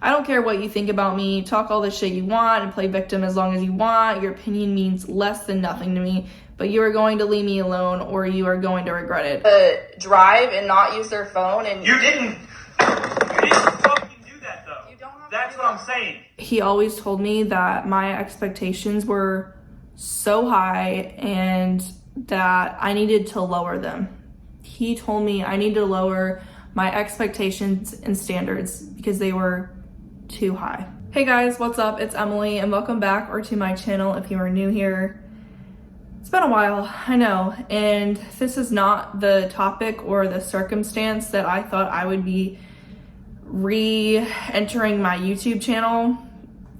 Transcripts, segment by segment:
I don't care what you think about me. Talk all the shit you want and play victim as long as you want. Your opinion means less than nothing to me, but you are going to leave me alone or you are going to regret it. Drive and not use their phone and... You didn't fucking do that though. You don't have That's what I'm saying. He always told me that my expectations were so high and that I needed to lower them. He told me I need to lower my expectations and standards because they were too high. Hey guys, what's up? It's Emily and welcome back or to my channel if you are new here. It's been a while, I know, and this is not the topic or the circumstance that I thought I would be re-entering my YouTube channel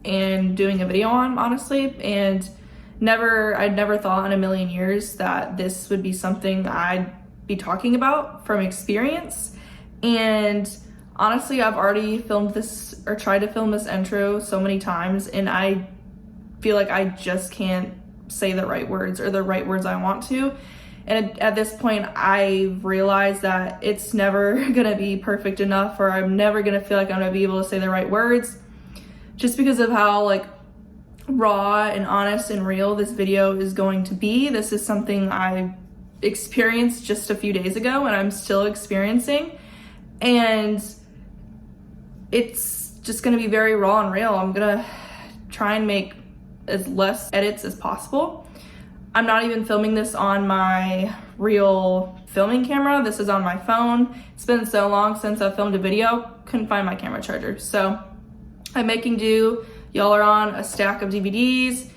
and doing a video on, honestly, and I'd never thought in a million years that this would be something I'd be talking about from experience. And honestly, I've already filmed this or tried to film this intro so many times, and I feel like I just can't say the right words or the right words I want to. And at this point, I realized that it's never gonna be perfect enough, or I'm never gonna feel like I'm gonna be able to say the right words, just because of how like raw and honest and real this video is going to be. This is something I experienced just a few days ago and I'm still experiencing, and it's just gonna be very raw and real. I'm gonna try and make as less edits as possible. I'm not even filming this on my real filming camera. This is on my phone. It's been so long since I filmed a video, couldn't find my camera charger. So I'm making do. Y'all are on a stack of DVDs.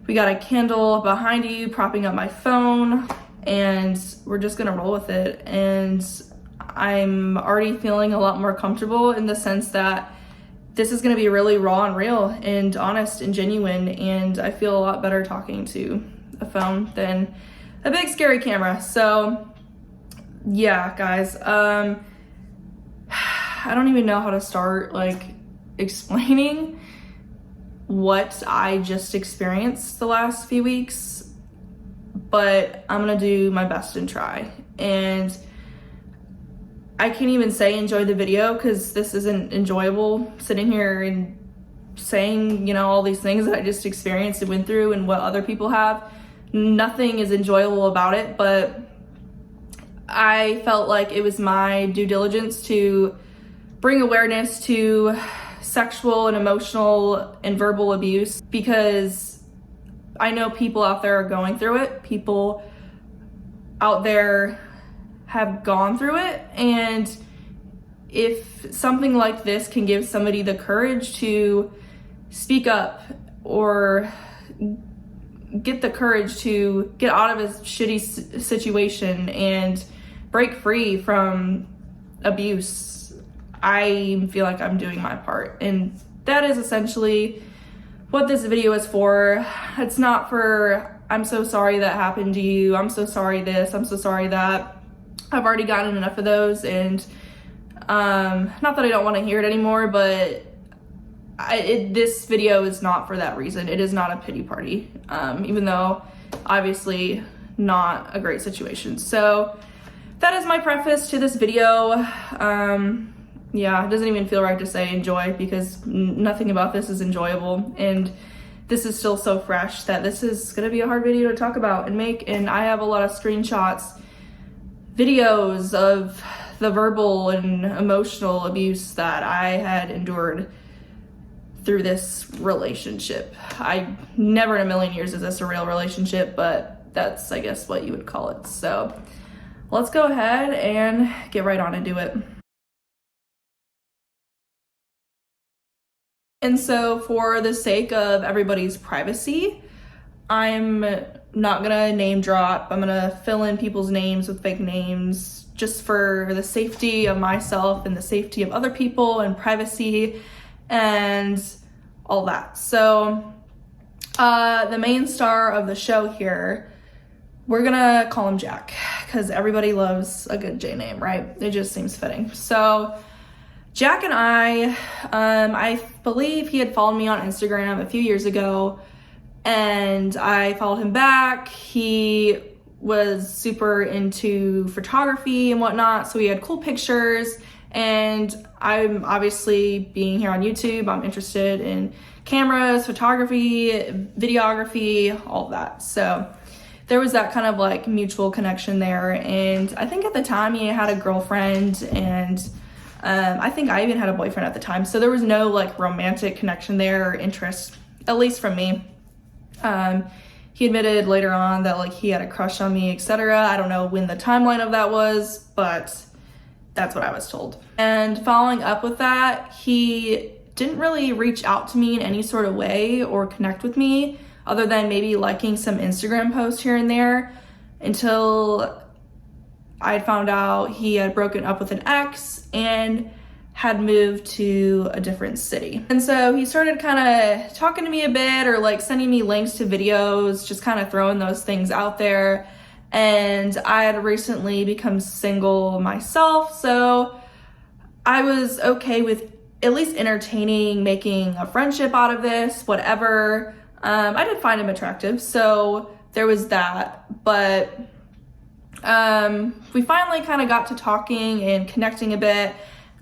We got a candle behind you propping up my phone, and we're just gonna roll with it. And I'm already feeling a lot more comfortable in the sense that this is gonna be really raw and real and honest and genuine, and I feel a lot better talking to a phone than a big scary camera. So yeah, guys, I don't even know how to start like explaining what I just experienced the last few weeks, but I'm gonna do my best and try. And I can't even say enjoy the video because this isn't enjoyable, sitting here and saying, you know, all these things that I just experienced and went through and what other people have. Nothing is enjoyable about it, but I felt like it was my due diligence to bring awareness to sexual and emotional and verbal abuse, because I know people out there are going through it. People out there have gone through it, and if something like this can give somebody the courage to speak up or get the courage to get out of a shitty situation and break free from abuse, I feel like I'm doing my part. And that is essentially what this video is for. It's not for, I'm so sorry that happened to you, I'm so sorry this, I'm so sorry that. I've already gotten enough of those, and not that I don't want to hear it anymore, but this video is not for that reason. It is not a pity party, even though obviously not a great situation. So that is my preface to this video. Yeah, it doesn't even feel right to say enjoy, because nothing about this is enjoyable, and this is still so fresh that this is gonna be a hard video to talk about and make. And I have a lot of screenshots, videos of the verbal and emotional abuse that I had endured through this relationship. I never in a million years is this a real relationship, but that's, I guess, what you would call it. So let's go ahead and get right on into it. And so for the sake of everybody's privacy, I'm not gonna name drop. I'm gonna fill in people's names with fake names just for the safety of myself and the safety of other people and privacy and all that. So the main star of the show here, we're gonna call him Jack, because everybody loves a good J name, right? It just seems fitting. So Jack and I believe he had followed me on Instagram a few years ago, and I followed him back. He was super into photography and whatnot, so he had cool pictures, And I'm obviously, being here on YouTube, I'm interested in cameras, photography, videography, all of that. So there was that kind of like mutual connection there. And I think at the time he had a girlfriend, and I think I even had a boyfriend at the time. So there was no like romantic connection there or interest, at least from me. He admitted later on that like he had a crush on me, etc. I don't know when the timeline of that was, but that's what I was told. And following up with that, he didn't really reach out to me in any sort of way or connect with me other than maybe liking some Instagram posts here and there, until I found out he had broken up with an ex and had moved to a different city. And so he started kind of talking to me a bit, or like sending me links to videos, just kind of throwing those things out there. And I had recently become single myself, so I was okay with at least entertaining making a friendship out of this, whatever. I did find him attractive, so there was that. But we finally kind of got to talking and connecting a bit,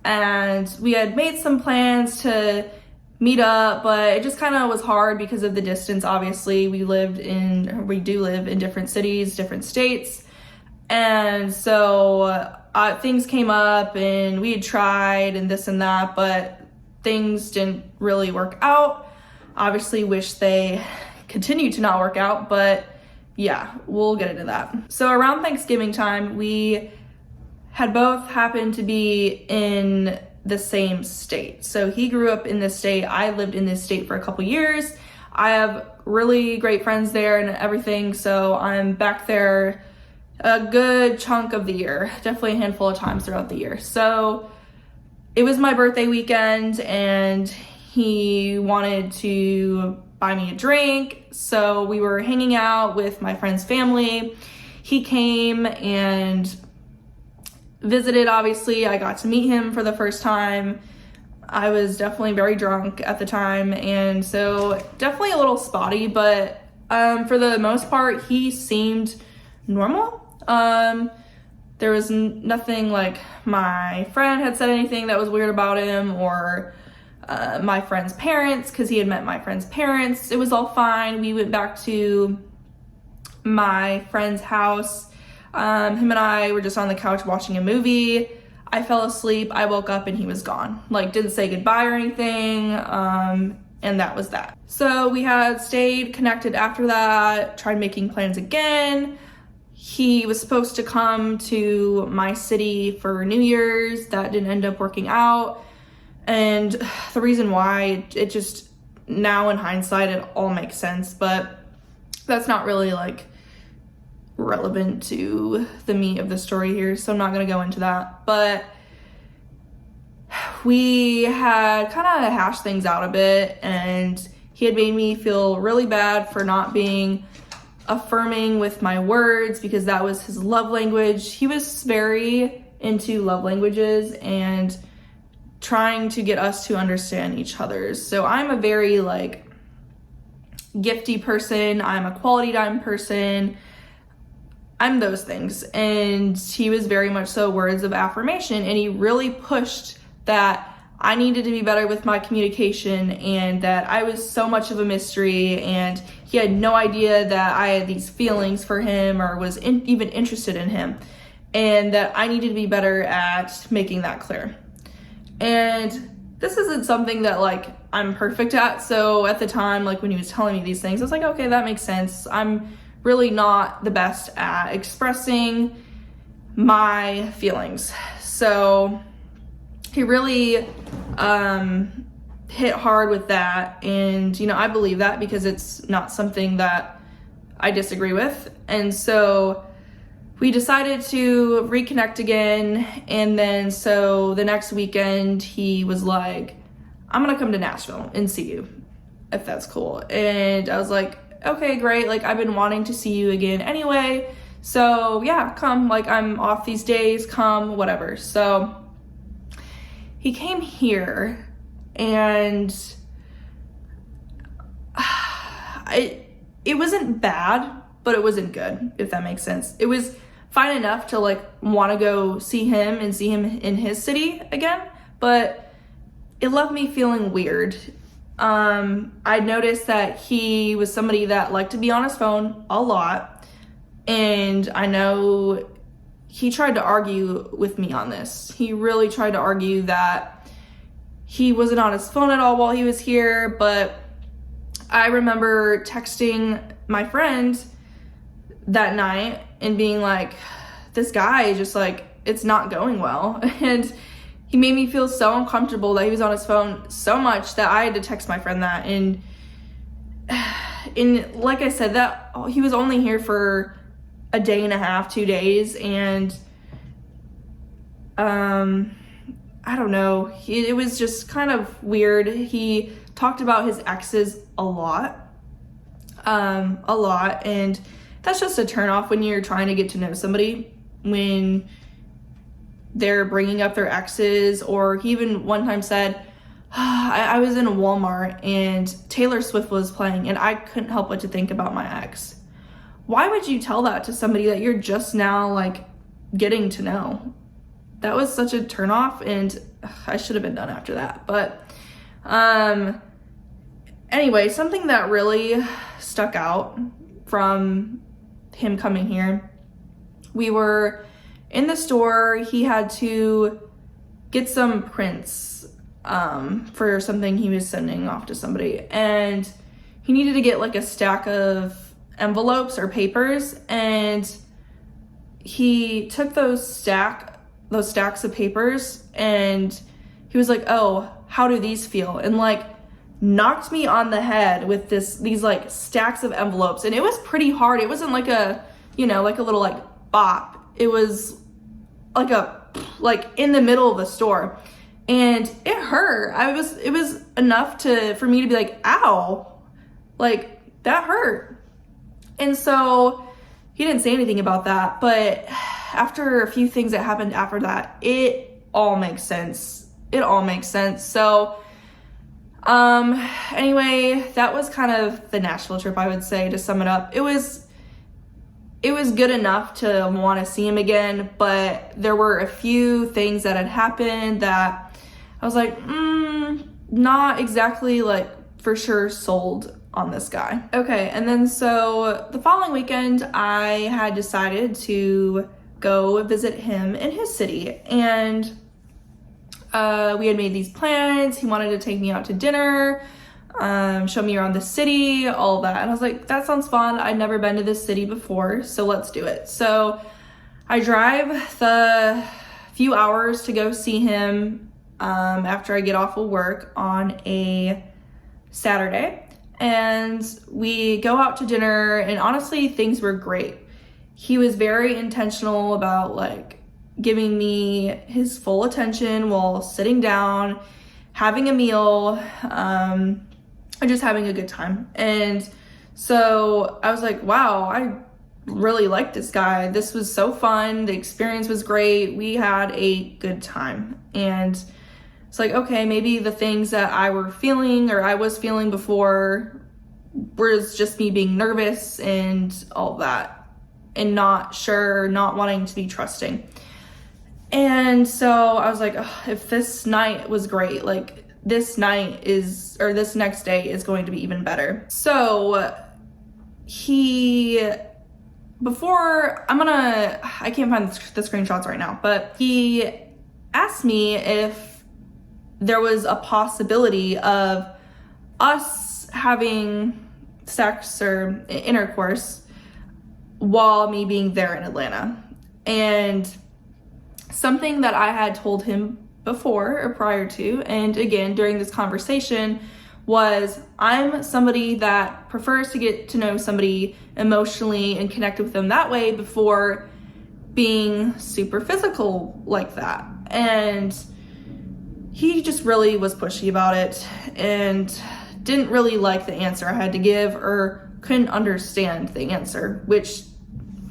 and we had made some plans to meet up, but it just kind of was hard because of the distance. Obviously, we do live in different cities, different states, and so things came up, and we had tried and this and that, but things didn't really work out. Obviously wish they continued to not work out, but yeah, we'll get into that. So around Thanksgiving time, we had both happened to be in the same state. So he grew up in this state. I lived in this state for a couple years. I have really great friends there and everything, so I'm back there a good chunk of the year, definitely a handful of times throughout the year. So it was my birthday weekend, and he wanted to buy me a drink, so we were hanging out with my friend's family. He came and visited, obviously. I got to meet him for the first time. I was definitely very drunk at the time, and so definitely a little spotty, but for the most part, he seemed normal. There was nothing like my friend had said anything that was weird about him, or my friend's parents, because he had met my friend's parents. It was all fine. We went back to my friend's house. Him and I were just on the couch watching a movie. I fell asleep. I woke up and he was gone. Like, didn't say goodbye or anything. And that was that. So we had stayed connected after that, tried making plans again. He was supposed to come to my city for New Year's. That didn't end up working out. And the reason why, it just, now in hindsight, it all makes sense, but that's not really like relevant to the meat of the story here, so I'm not gonna go into that. But we had kind of hashed things out a bit, and he had made me feel really bad for not being affirming with my words, because that was his love language. He was very into love languages and trying to get us to understand each other's. So I'm a very like gifty person. I'm a quality time person. I'm those things. And he was very much so words of affirmation, and he really pushed that I needed to be better with my communication, and that I was so much of a mystery, and he had no idea that I had these feelings for him or was even interested in him, and that I needed to be better at making that clear. And this isn't something that like I'm perfect at. So at the time, like when he was telling me these things, I was like, okay, that makes sense. I'm really not the best at expressing my feelings. So he really hit hard with that. And, you know, I believe that because it's not something that I disagree with. And so we decided to reconnect again. And then so the next weekend he was like, I'm gonna come to Nashville and see you, if that's cool. And I was like, okay, great. Like, I've been wanting to see you again anyway. So yeah, come, like I'm off these days, come, whatever. So he came here, and it wasn't bad, but it wasn't good, if that makes sense. It was fine enough to like want to go see him and see him in his city again, but it left me feeling weird. I noticed that he was somebody that liked to be on his phone a lot, and I know he tried to argue with me on this. He really tried to argue that he wasn't on his phone at all while he was here, but I remember texting my friend that night and being like, this guy just like, it's not going well. And he made me feel so uncomfortable that he was on his phone so much that I had to text my friend that. And like I said, that he was only here for a day and a half, 2 days, and I don't know, it was just kind of weird. He talked about his exes a lot, and that's just a turnoff when you're trying to get to know somebody, when they're bringing up their exes. Or he even one time said, I was in a Walmart and Taylor Swift was playing and I couldn't help but to think about my ex. Why would you tell that to somebody that you're just now like getting to know? That was such a turnoff, and I should have been done after that. But anyway, something that really stuck out from him coming here, we were in the store. He had to get some prints for something he was sending off to somebody, and he needed to get like a stack of envelopes or papers, and he took those stacks of papers and he was like, oh, how do these feel? And like knocked me on the head with these like stacks of envelopes. And it was pretty hard. It wasn't like a, like a little like bop. It was like in the middle of the store, and it hurt. It was enough for me to be like, ow, like that hurt. And so he didn't say anything about that, but after a few things that happened after that, it all makes sense. So anyway, that was kind of the Nashville trip, I would say, to sum it up. It was good enough to want to see him again, but there were a few things that had happened that I was like, not exactly like for sure sold on this guy. Okay, and then so the following weekend, I had decided to go visit him in his city, and we had made these plans. He wanted to take me out to dinner, show me around the city, all of that. And I was like, that sounds fun. I'd never been to this city before, so let's do it. So I drive the few hours to go see him after I get off of work on a Saturday. And we go out to dinner, and honestly, things were great. He was very intentional about like giving me his full attention while sitting down, having a meal, and just having a good time. And so I was like, wow, I really like this guy. This was so fun. The experience was great. We had a good time. And it's like, okay, maybe the things that I was feeling before was just me being nervous and all that, and not sure, not wanting to be trusting. And so I was like, if this night was great, like this next day is going to be even better. So I can't find the screenshots right now, but he asked me if there was a possibility of us having sex or intercourse while me being there in Atlanta. And something that I had told him before or prior to, and again during this conversation, was I'm somebody that prefers to get to know somebody emotionally and connect with them that way before being super physical like that. And he just really was pushy about it and didn't really like the answer I had to give, or couldn't understand the answer, which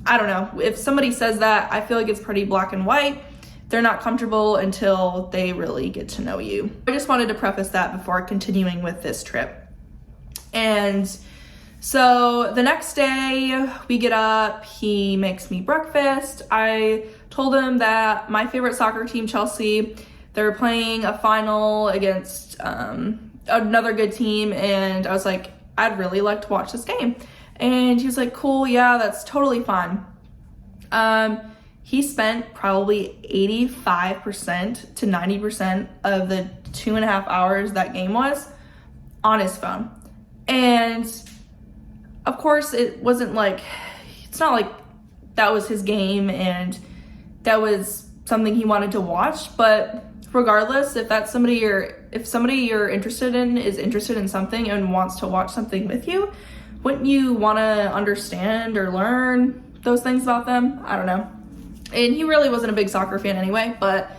I don't know. If somebody says that, I feel like it's pretty black and white. They're not comfortable until they really get to know you. I just wanted to preface that before continuing with this trip. And So the next day we get up, he makes me breakfast. I told him that my favorite soccer team, Chelsea, they're playing a final against another good team, and I was like, I'd really like to watch this game. And he was like, cool, yeah, that's totally fine. He spent probably 85% to 90% of the 2.5 hours that game was on his phone. And of course, it's not like that was his game and that was something he wanted to watch, but regardless, if that's somebody you're interested in is interested in something and wants to watch something with you, wouldn't you want to understand or learn those things about them? I don't know. And he really wasn't a big soccer fan anyway, but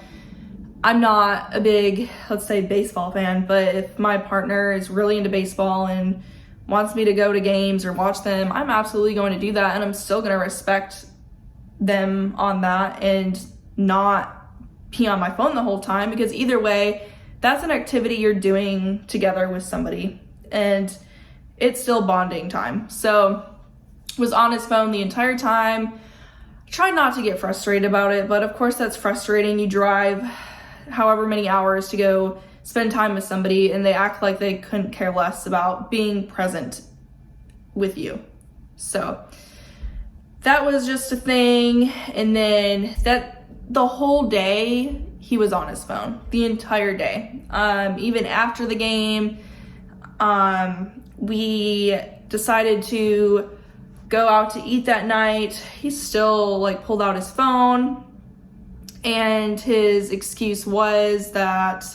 I'm not a big, let's say, baseball fan. But if my partner is really into baseball and wants me to go to games or watch them, I'm absolutely going to do that, and I'm still going to respect them on that and not be on my phone the whole time, because either way, that's an activity you're doing together with somebody, and it's still bonding time. So was on his phone the entire time. Try not to get frustrated about it, but of course that's frustrating. You drive however many hours to go spend time with somebody and they act like they couldn't care less about being present with you. So that was just a thing. And then the whole day he was on his phone the entire day. Even after the game, we decided to go out to eat that night. He still pulled out his phone, and his excuse was that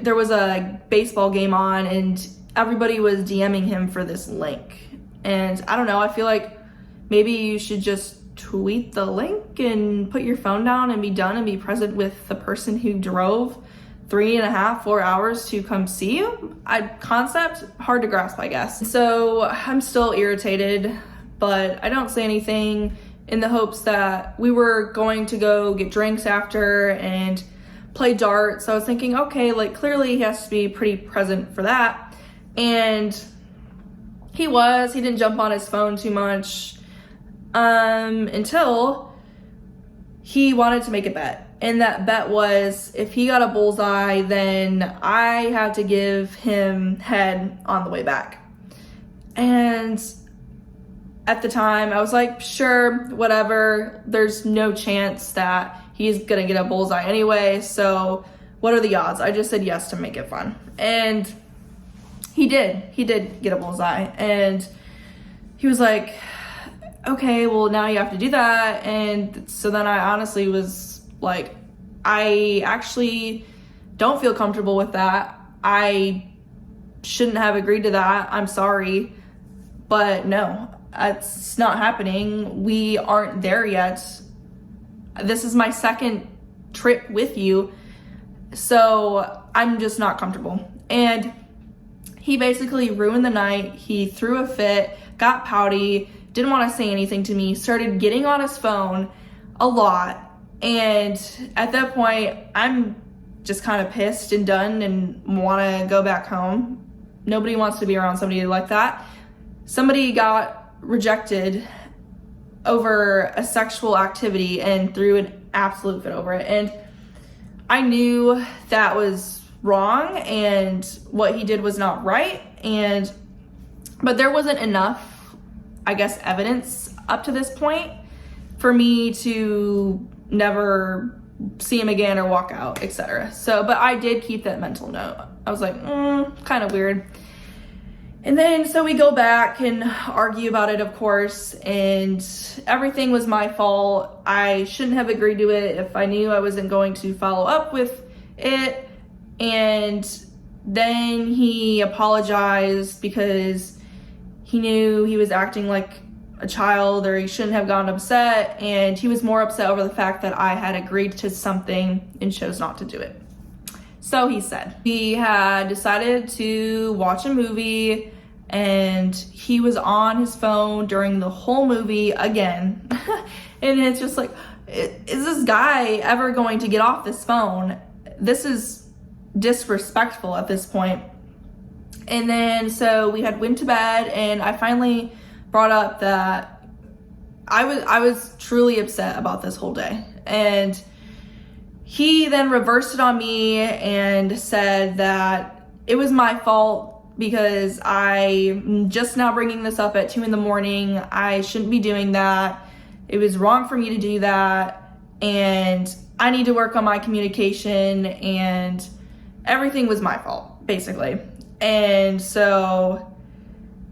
there was a baseball game on and everybody was DMing him for this link. And I don't know, I feel like maybe you should just tweet the link and put your phone down and be done and be present with the person who drove 3.5-4 hours to come see you. Concept hard to grasp, I guess. So I'm still irritated, but I don't say anything in the hopes that we were going to go get drinks after and play darts. So I was thinking, okay, clearly he has to be pretty present for that. And he didn't jump on his phone too much until he wanted to make a bet. And that bet was, if he got a bullseye, then I had to give him head on the way back. And at the time, I was like, sure, whatever. There's no chance that he's gonna get a bullseye anyway, so what are the odds? I just said yes to make it fun. And he did get a bullseye. And he was like, okay, well, now you have to do that. And so then I honestly was like, I actually don't feel comfortable with that. I shouldn't have agreed to that. I'm sorry, but no, it's not happening. We aren't there yet. This is my second trip with you, so I'm just not comfortable. And he basically ruined the night. He threw a fit, got pouty, didn't want to say anything to me, started getting on his phone a lot. And at that point, I'm just kind of pissed and done and want to go back home. Nobody wants to be around somebody like that. Somebody got rejected over a sexual activity and threw an absolute fit over it. And I knew that was wrong and what he did was not right. But there wasn't enough, I guess, evidence up to this point for me to never see him again or walk out, etc. So, but I did keep that mental note. I was like, kind of weird. And then, so we go back and argue about it, of course, and everything was my fault. I shouldn't have agreed to it if I knew I wasn't going to follow up with it. And then he apologized because he knew he was acting like a child, or he shouldn't have gotten upset, and he was more upset over the fact that I had agreed to something and chose not to do it. So he said he had decided to watch a movie and he was on his phone during the whole movie again. And it's just like, is this guy ever going to get off this phone? This is disrespectful at this point. And then so we had went to bed, and I finally brought up that I was truly upset about this whole day. And he then reversed it on me and said that it was my fault because I'm just now bringing this up at 2 a.m. I shouldn't be doing that. It was wrong for me to do that. And I need to work on my communication, and everything was my fault, basically. And so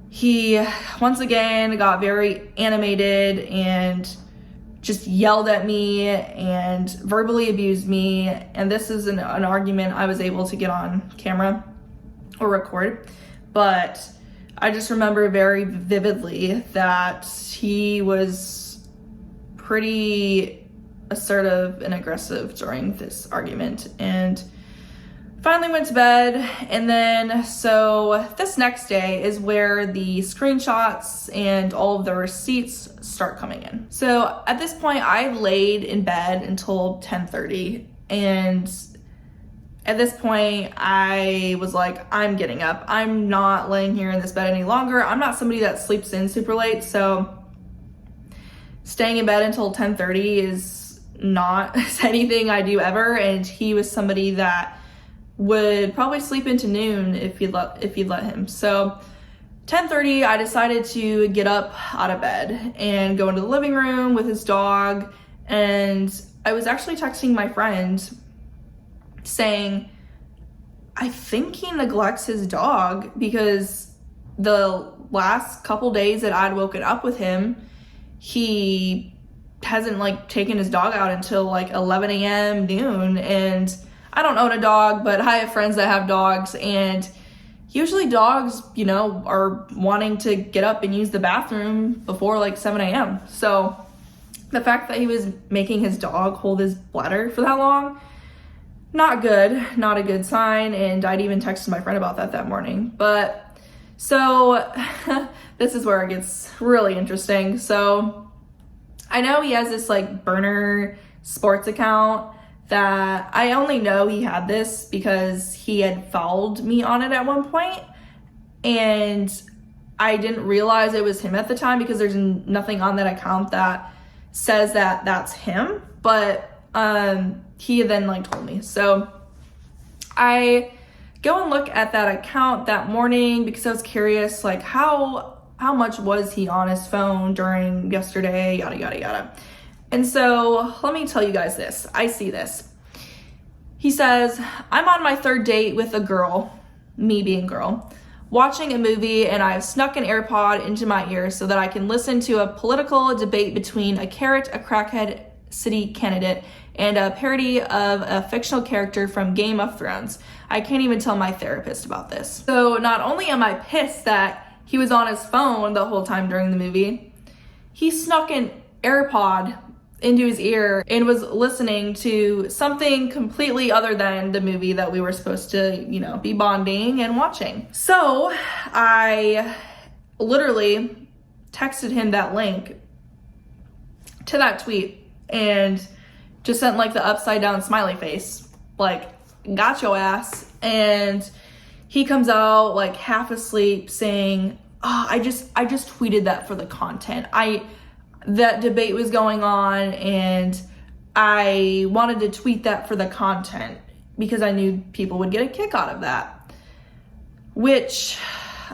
he once again got very animated and just yelled at me and verbally abused me. And this is an argument I was able to get on camera or record, but I just remember very vividly that he was pretty assertive and aggressive during this argument. And finally went to bed. And then so this next day is where the screenshots and all of the receipts start coming in. So at this point, I laid in bed until 10:30, and at this point I was like, I'm getting up. I'm not laying here in this bed any longer. I'm not somebody that sleeps in super late, so staying in bed until 10:30 is not anything I do ever. And he was somebody that would probably sleep into noon if you'd let him. So 10:30, I decided to get up out of bed and go into the living room with his dog. And I was actually texting my friend saying, I think he neglects his dog, because the last couple days that I'd woken up with him, he hasn't like taken his dog out until like 11 a.m. noon. And I don't own a dog, but I have friends that have dogs, and usually dogs, you know, are wanting to get up and use the bathroom before like 7 a.m. So the fact that he was making his dog hold his bladder for that long, not good, not a good sign. And I'd even texted my friend about that morning. But so this is where it gets really interesting. So I know he has this like burner sports account that I only know he had this because he had followed me on it at one point, and I didn't realize it was him at the time because there's nothing on that account that says that that's him. But he then like told me. So I go and look at that account that morning because I was curious, like how much was he on his phone during yesterday, yada yada yada. And so let me tell you guys this. I see this. He says, I'm on my 3rd date with a girl, me being girl, watching a movie, and I've snuck an AirPod into my ear so that I can listen to a political debate between a carrot, a crackhead city candidate, and a parody of a fictional character from Game of Thrones. I can't even tell my therapist about this. So not only am I pissed that he was on his phone the whole time during the movie, he snuck an AirPod into his ear and was listening to something completely other than the movie that we were supposed to, you know, be bonding and watching. So I literally texted him that link to that tweet and just sent like the upside down smiley face, like, got your ass. And he comes out like half asleep saying, oh, I just tweeted that for the content. That debate was going on and I wanted to tweet that for the content because I knew people would get a kick out of that. Which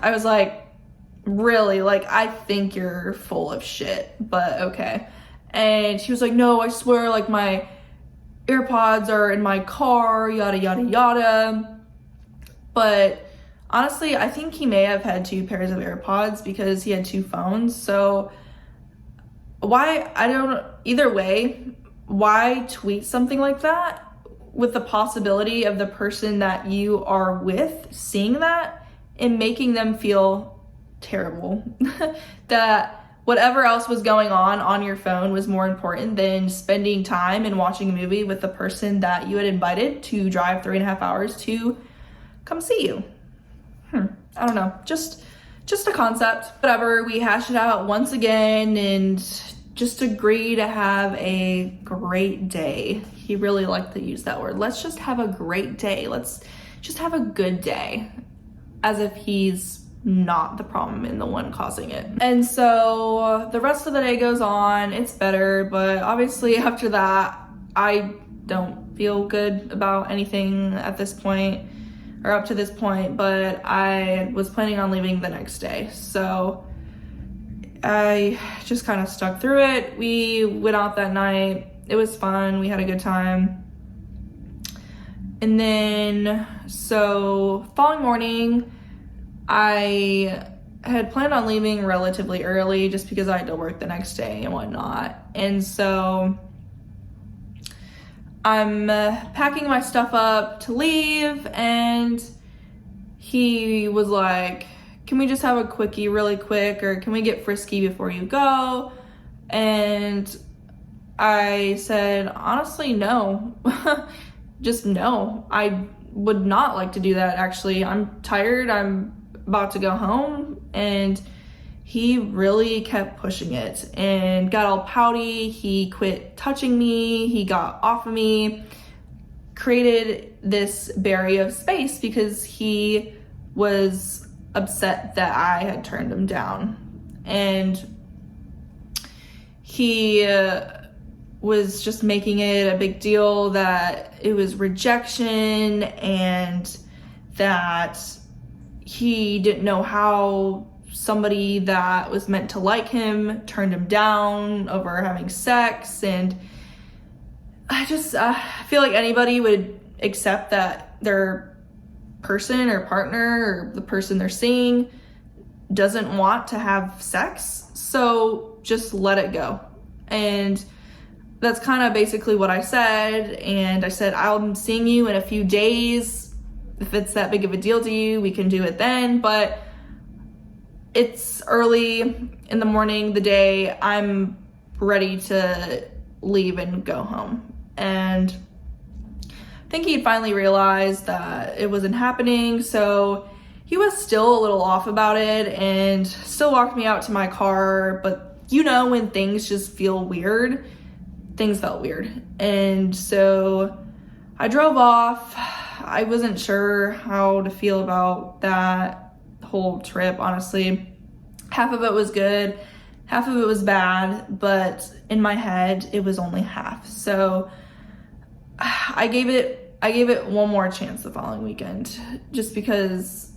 I was like, really? Like, I think you're full of shit, but okay. And she was like, no, I swear, like my AirPods are in my car, yada, yada, yada. But honestly, I think he may have had 2 pairs of AirPods because he had 2 phones. So either way, why tweet something like that with the possibility of the person that you are with seeing that and making them feel terrible? That whatever else was going on your phone was more important than spending time and watching a movie with the person that you had invited to drive 3.5 hours to come see you. I don't know, just a concept. Whatever, we hashed it out once again and just agree to have a great day. He really liked to use that word. Let's just have a great day. Let's just have a good day. as if he's not the problem and the one causing it. And so the rest of the day goes on, it's better, but obviously after that, I don't feel good about anything at this point, or up to this point, but I was planning on leaving the next day. So I just kind of stuck through it. We went out that night. It was fun. We had a good time. And then, so following morning, I had planned on leaving relatively early just because I had to work the next day and whatnot. And so I'm packing my stuff up to leave, and he was like, can we just have a quickie really quick, or can we get frisky before you go? And I said, honestly, no. Just no. I would not like to do that, actually. I'm tired. I'm about to go home. And he really kept pushing it and got all pouty. He quit touching me. He got off of me, created this barrier of space because he was upset that I had turned him down. And he was just making it a big deal that it was rejection and that he didn't know how somebody that was meant to like him turned him down over having sex. And I just feel like anybody would accept that their person or partner or the person they're seeing doesn't want to have sex, so just let it go. And that's kind of basically what I said. And I said, I'm seeing you in a few days. If it's that big of a deal to you, we can do it then. But it's early in the morning, the day. I'm ready to leave and go home. And I think he finally realized that it wasn't happening. So he was still a little off about it and still walked me out to my car. But you know, when things just feel weird, things felt weird. And so I drove off. I wasn't sure how to feel about that whole trip, honestly. Half of it was good, half of it was bad, but in my head, it was only half. So I gave it one more chance the following weekend, just because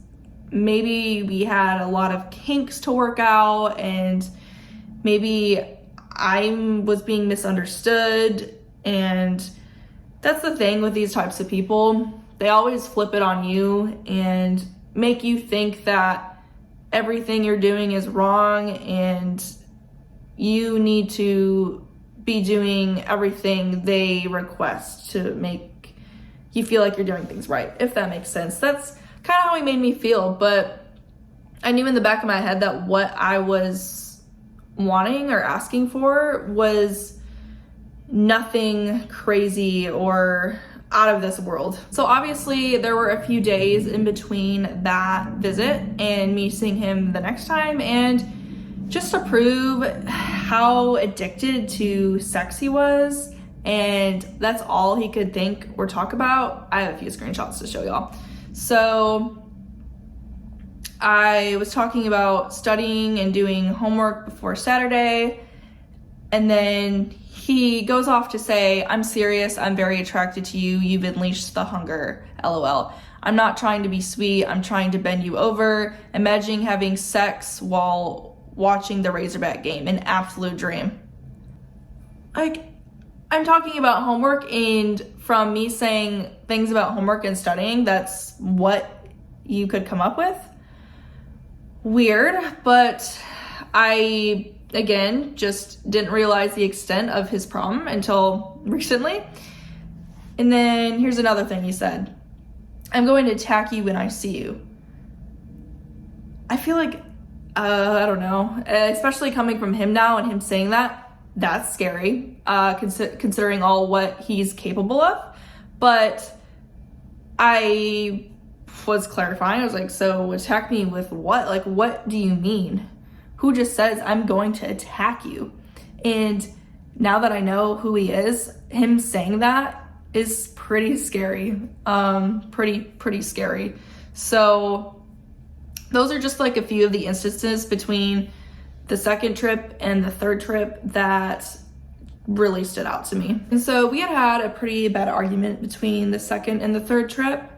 maybe we had a lot of kinks to work out, and maybe I was being misunderstood. And that's the thing with these types of people. They always flip it on you and make you think that everything you're doing is wrong and you need to be doing everything they request to make you feel like you're doing things right, if that makes sense. That's kind of how he made me feel. But I knew in the back of my head that what I was wanting or asking for was nothing crazy or out of this world. So obviously there were a few days in between that visit and me seeing him the next time, and just to prove how addicted to sex he was, and that's all he could think or talk about. I have a few screenshots to show y'all. So I was talking about studying and doing homework before Saturday, and then he goes off to say, I'm serious, I'm very attracted to you, you've unleashed the hunger, LOL. I'm not trying to be sweet, I'm trying to bend you over. Imagining having sex while watching the Razorback game, an absolute dream. Like, I'm talking about homework, and from me saying things about homework and studying, that's what you could come up with? Weird, but I, again, just didn't realize the extent of his problem until recently. And then here's another thing he said. I'm going to attack you when I see you. I feel like, I don't know, especially coming from him now and him saying that, that's scary, considering all what he's capable of. But I was clarifying. I was like, so attack me with what? Like, what do you mean? Who just says I'm going to attack you? And now that I know who he is, him saying that is pretty scary. Pretty scary. So those are just like a few of the instances between the second trip and the third trip that really stood out to me. And so we had a pretty bad argument between the second and the third trip.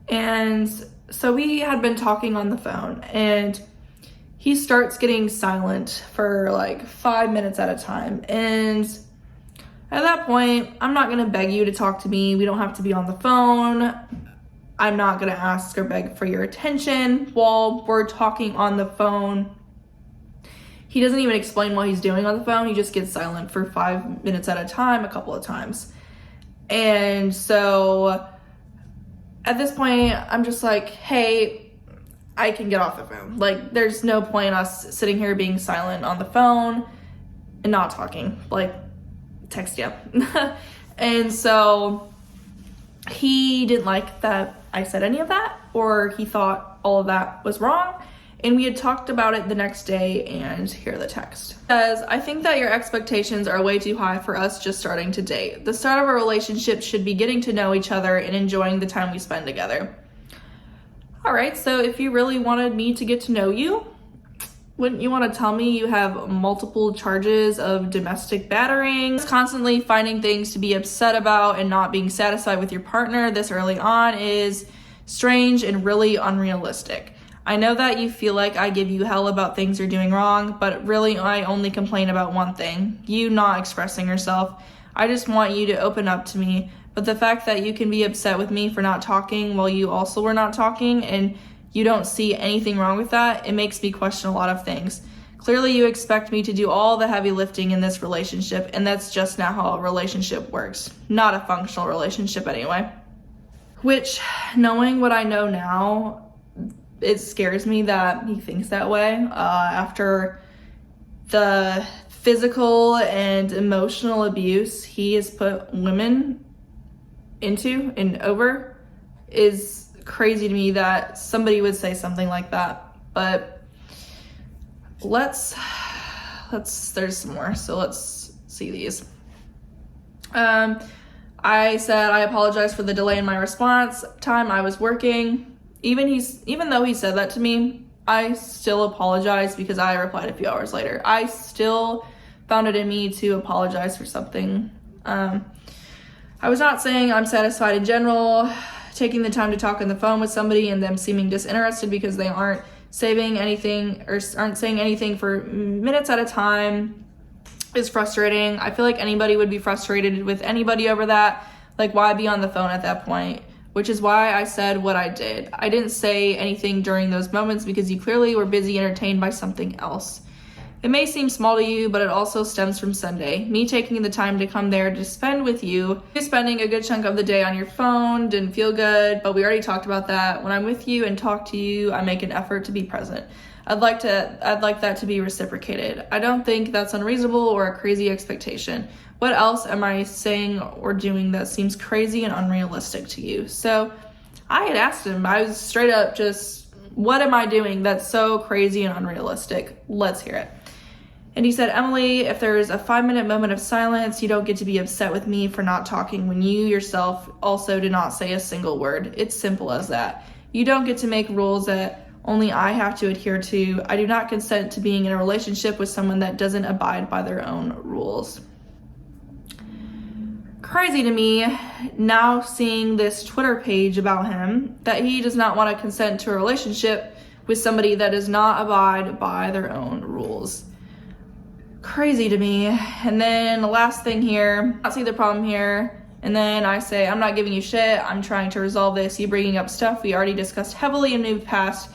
And so we had been talking on the phone, and he starts getting silent for like 5 minutes at a time. And at that point, I'm not gonna beg you to talk to me. We don't have to be on the phone. I'm not gonna ask or beg for your attention while we're talking on the phone. He doesn't even explain what he's doing on the phone. He just gets silent for 5 minutes at a time, a couple of times. And so at this point, I'm just like, hey, I can get off the phone. Like, there's no point us sitting here being silent on the phone and not talking. Like, text you. And so he didn't like that I said any of that, or he thought all of that was wrong. And we had talked about it the next day, and here are the text. It says, I think that your expectations are way too high for us just starting to date. The start of a relationship should be getting to know each other and enjoying the time we spend together. All right, so if you really wanted me to get to know you, wouldn't you want to tell me you have multiple charges of domestic battering, constantly finding things to be upset about and not being satisfied with your partner this early on is strange and really unrealistic. I know that you feel like I give you hell about things you're doing wrong, but really I only complain about one thing, you not expressing yourself. I just want you to open up to me, but the fact that you can be upset with me for not talking while you also were not talking and you don't see anything wrong with that, it makes me question a lot of things. Clearly you expect me to do all the heavy lifting in this relationship, and that's just not how a relationship works. Not a functional relationship anyway. Which, knowing what I know now, it scares me that he thinks that way after the physical and emotional abuse he has put women into and over. Is crazy to me that somebody would say something like that. But there's some more, so let's see these. I said I apologize for the delay in my response time. I was working. Even though he said that to me, I still apologize because I replied a few hours later. I still found it in me to apologize for something. I was not saying I'm satisfied in general. Taking the time to talk on the phone with somebody and them seeming disinterested because they aren't saying anything for minutes at a time is frustrating. I feel like anybody would be frustrated with anybody over that. Like, why be on the phone at that point? Which is why I said what I did. I didn't say anything during those moments because you clearly were busy entertained by something else. It may seem small to you, but it also stems from Sunday. Me taking the time to come there to spend with you. Spending a good chunk of the day on your phone didn't feel good, but we already talked about that. When I'm with you and talk to you, I make an effort to be present. I'd like that to be reciprocated. I don't think that's unreasonable or a crazy expectation. What else am I saying or doing that seems crazy and unrealistic to you? So I had asked him, I was straight up just, what am I doing that's so crazy and unrealistic? Let's hear it. And he said, Emily, if there's a 5-minute moment of silence, you don't get to be upset with me for not talking when you yourself also did not say a single word. It's simple as that. You don't get to make rules that only I have to adhere to. I do not consent to being in a relationship with someone that doesn't abide by their own rules. Crazy to me now seeing this Twitter page about him that he does not want to consent to a relationship with somebody that does not abide by their own rules. Crazy to me. And then the last thing here, I see the problem here. And then I say, I'm not giving you shit. I'm trying to resolve this. You bringing up stuff we already discussed heavily and moved past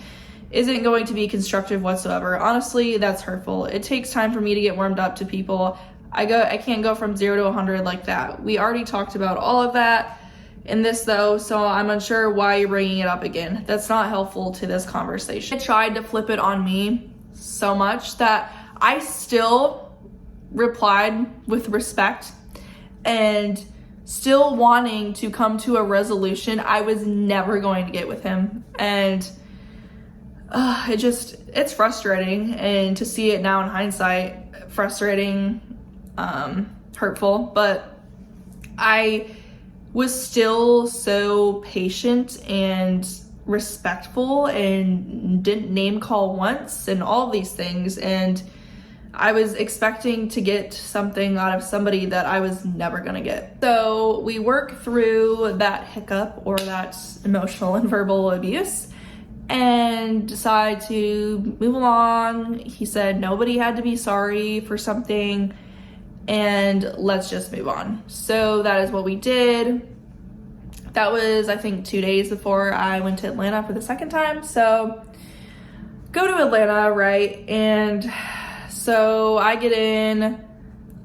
isn't going to be constructive whatsoever. Honestly, that's hurtful. It takes time for me to get warmed up to people. I can't go from 0 to 100 like that. We already talked about all of that in this though, so I'm unsure why you're bringing it up again. That's not helpful to this conversation. I tried to flip it on me so much that I still replied with respect and still wanting to come to a resolution. I was never going to get with him, and it's frustrating, and to see it now in hindsight, frustrating, hurtful, but I was still so patient and respectful and didn't name call once and all of these things. And I was expecting to get something out of somebody that I was never gonna get. So we work through that hiccup or that emotional and verbal abuse and decide to move along. He said nobody had to be sorry for something and let's just move on. So that is what we did. That was, I think, 2 days before I went to Atlanta for the second time. So go to Atlanta, right? And so I get in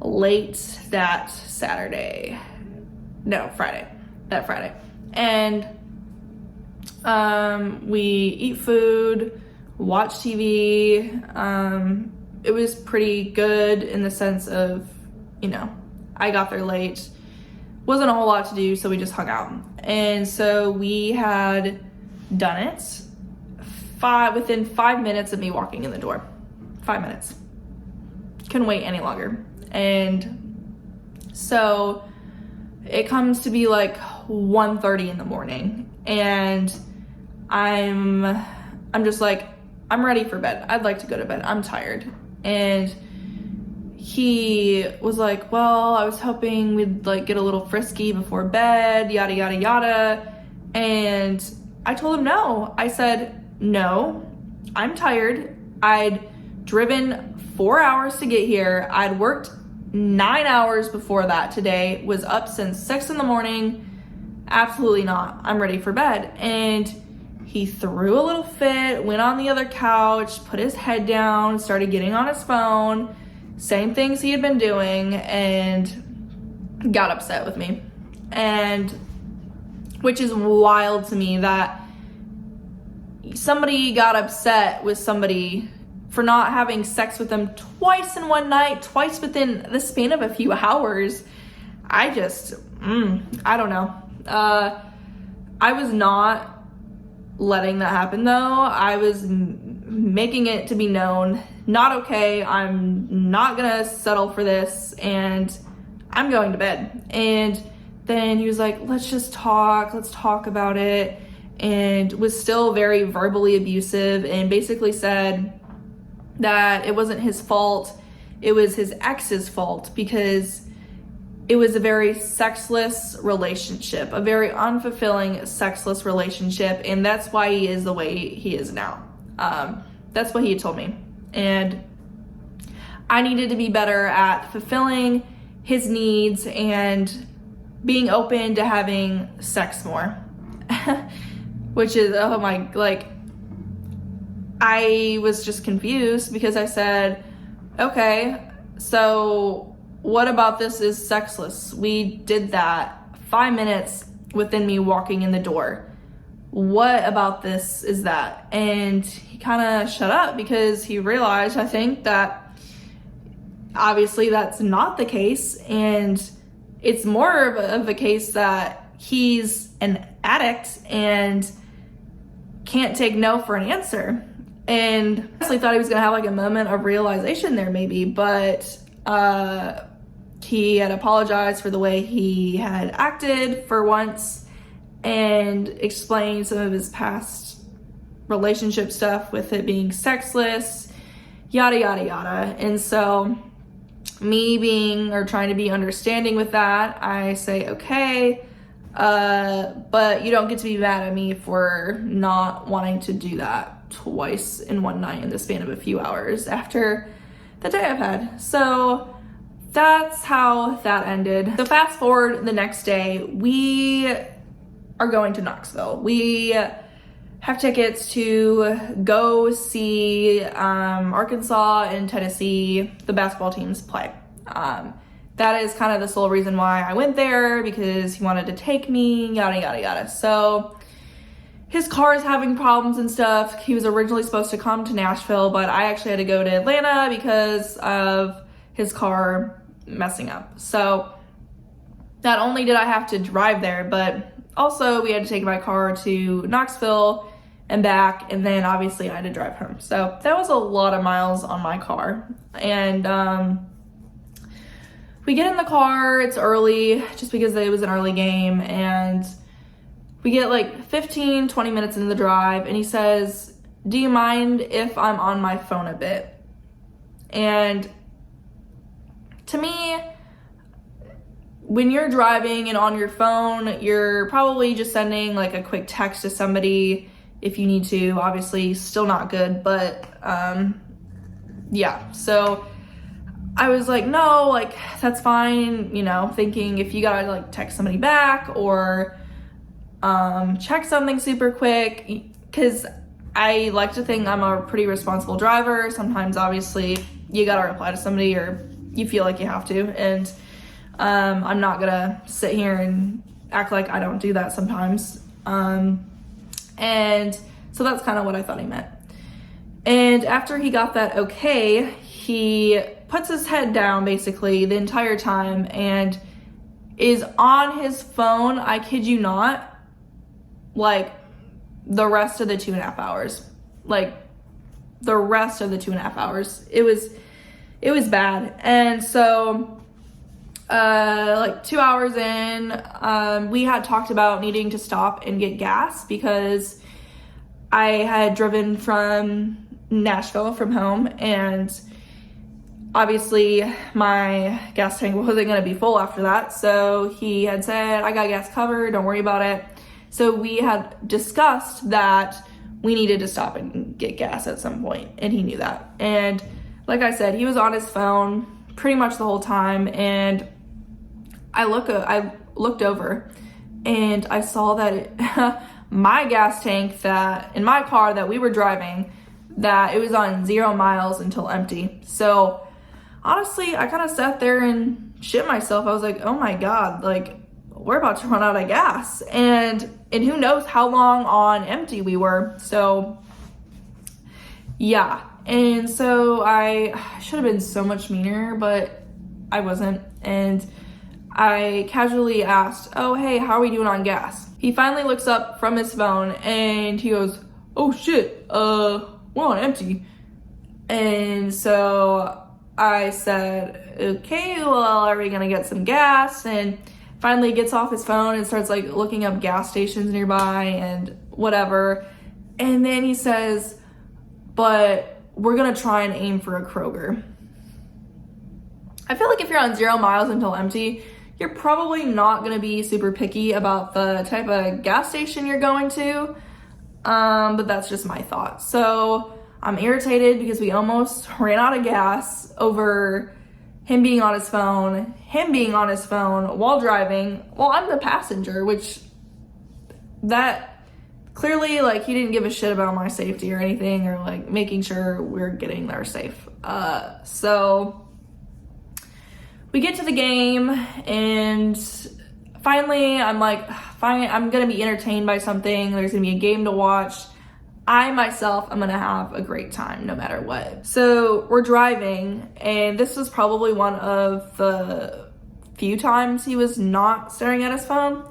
late that Friday. And we eat food, watch TV. It was pretty good in the sense of, you know, I got there late. Wasn't a whole lot to do, so we just hung out. And so we had done it within 5 minutes of me walking in the door. 5 minutes. Couldn't wait any longer. And so it comes to be like 1:30 in the morning, and I'm just like, I'm ready for bed. I'd like to go to bed. I'm tired. And he was like, well, I was hoping we'd like get a little frisky before bed, yada, yada, yada. And I told him no. I said, no, I'm tired. I'd driven 4 hours to get here. I'd worked 9 hours before that today, was up since 6 in the morning. Absolutely not. I'm ready for bed. And he threw a little fit, went on the other couch, put his head down, started getting on his phone, same things he had been doing, and got upset with me. And which is wild to me that somebody got upset with somebody for not having sex with them twice in one night, twice within the span of a few hours. I just, I don't know. I was not letting that happen though. I was making it to be known, not okay. I'm not gonna settle for this and I'm going to bed. And then he was like, let's talk about it. And was still very verbally abusive and basically said that it wasn't his fault. It was his ex's fault because it was a very sexless relationship, a very unfulfilling sexless relationship. And that's why he is the way he is now. That's what he had told me. And I needed to be better at fulfilling his needs and being open to having sex more. Which is, oh my, like, I was just confused because I said, okay, so what about this is sexless? We did that 5 minutes within me walking in the door. What about this is that? And he kind of shut up because he realized, I think, that obviously that's not the case. And it's more of a case that he's an addict and can't take no for an answer. And I honestly thought he was gonna have like a moment of realization there maybe, but he had apologized for the way he had acted for once and explained some of his past relationship stuff with it being sexless, yada, yada, yada. And so me being or trying to be understanding with that, I say, okay, but you don't get to be mad at me for not wanting to do that twice in one night in the span of a few hours after the day I've had. So that's how that ended. So fast forward the next day, we are going to Knoxville. We have tickets to go see Arkansas and Tennessee, the basketball teams, play. That is kind of the sole reason why I went there, because he wanted to take me, yada, yada, yada. So his car is having problems and stuff. He was originally supposed to come to Nashville, but I actually had to go to Atlanta because of his car messing up. So not only did I have to drive there, but also we had to take my car to Knoxville and back, and then obviously I had to drive home. So that was a lot of miles on my car. And we get in the car, it's early, just because it was an early game, and We get like 15, 20 minutes into the drive, and he says, do you mind if I'm on my phone a bit? And to me, when you're driving and on your phone, you're probably just sending like a quick text to somebody if you need to. Obviously, still not good, but yeah. So I was like, no, like that's fine, you know, thinking if you gotta like text somebody back or check something super quick, because I like to think I'm a pretty responsible driver. Sometimes obviously you gotta reply to somebody or you feel like you have to, and I'm not gonna sit here and act like I don't do that sometimes. And so that's kind of what I thought he meant. And after he got that okay, he puts his head down basically the entire time and is on his phone, I kid you not, like the rest of the 2.5 hours. Like the rest of the 2.5 hours. It was bad. And so like 2 hours in, we had talked about needing to stop and get gas because I had driven from Nashville from home, and obviously my gas tank wasn't going to be full after that. So he had said, I got gas covered, don't worry about it. So we had discussed that we needed to stop and get gas at some point, and he knew that. And like I said, he was on his phone pretty much the whole time, and I looked over and I saw that my gas tank that in my car that we were driving, that it was on 0 miles until empty. So honestly, I kind of sat there and shit myself. I was like, oh my God, like we're about to run out of gas, and who knows how long on empty we were. So yeah. And so I should have been so much meaner, but I wasn't. And I casually asked, oh, hey, how are we doing on gas? He finally looks up from his phone and he goes, oh shit, we're on empty. And so I said, okay, well, are we gonna get some gas? And finally gets off his phone and starts like looking up gas stations nearby and whatever. And then he says, but we're gonna try and aim for a Kroger. I feel like if you're on 0 miles until empty, you're probably not gonna be super picky about the type of gas station you're going to, but that's just my thought. So I'm irritated because we almost ran out of gas over him being on his phone while driving, while I'm the passenger, which that clearly, like, he didn't give a shit about my safety or anything, or like making sure we're getting there safe. So we get to the game, and finally I'm like, fine, I'm gonna be entertained by something. There's gonna be a game to watch. I myself, I'm gonna have a great time no matter what. So we're driving, and this was probably one of the few times he was not staring at his phone.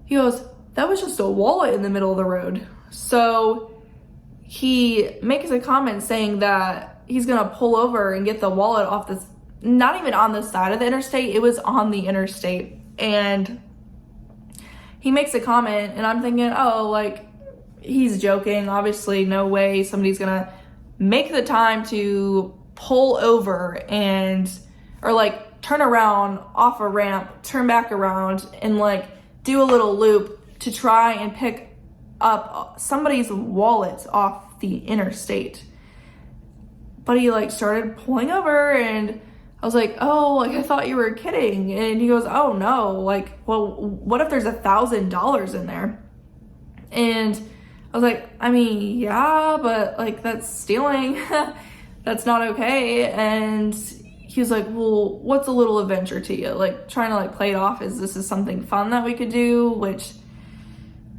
He goes, that was just a wallet in the middle of the road. So he makes a comment saying that he's gonna pull over and get the wallet off this, not even on the side of the interstate, it was on the interstate. And he makes a comment, and I'm thinking, oh, like, he's joking. Obviously, no way somebody's gonna make the time to pull over or like turn around off a ramp, turn back around, and like do a little loop to try and pick up somebody's wallet off the interstate. But he like started pulling over, and I was like, oh, like I thought you were kidding. And he goes, oh no, like, well, what if there's $1,000 in there? And I was like, I mean, yeah, but like that's stealing. That's not okay. And he was like, well, what's a little adventure to you? Like trying to like play it off as this is something fun that we could do, which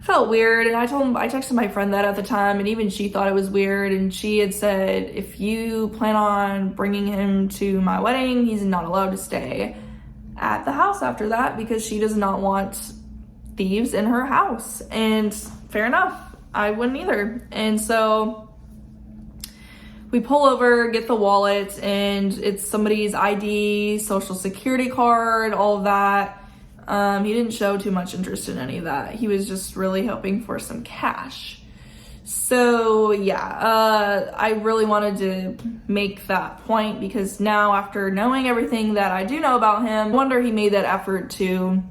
felt weird. And I told him, I texted my friend that at the time, and even she thought it was weird. And she had said, if you plan on bringing him to my wedding, he's not allowed to stay at the house after that because she does not want thieves in her house. And fair enough, I wouldn't either. And so we pull over, get the wallet, and it's somebody's ID, social security card, all of that. He didn't show too much interest in any of that. He was just really hoping for some cash. So yeah, I really wanted to make that point because now, after knowing everything that I do know about him, I wonder he made that effort to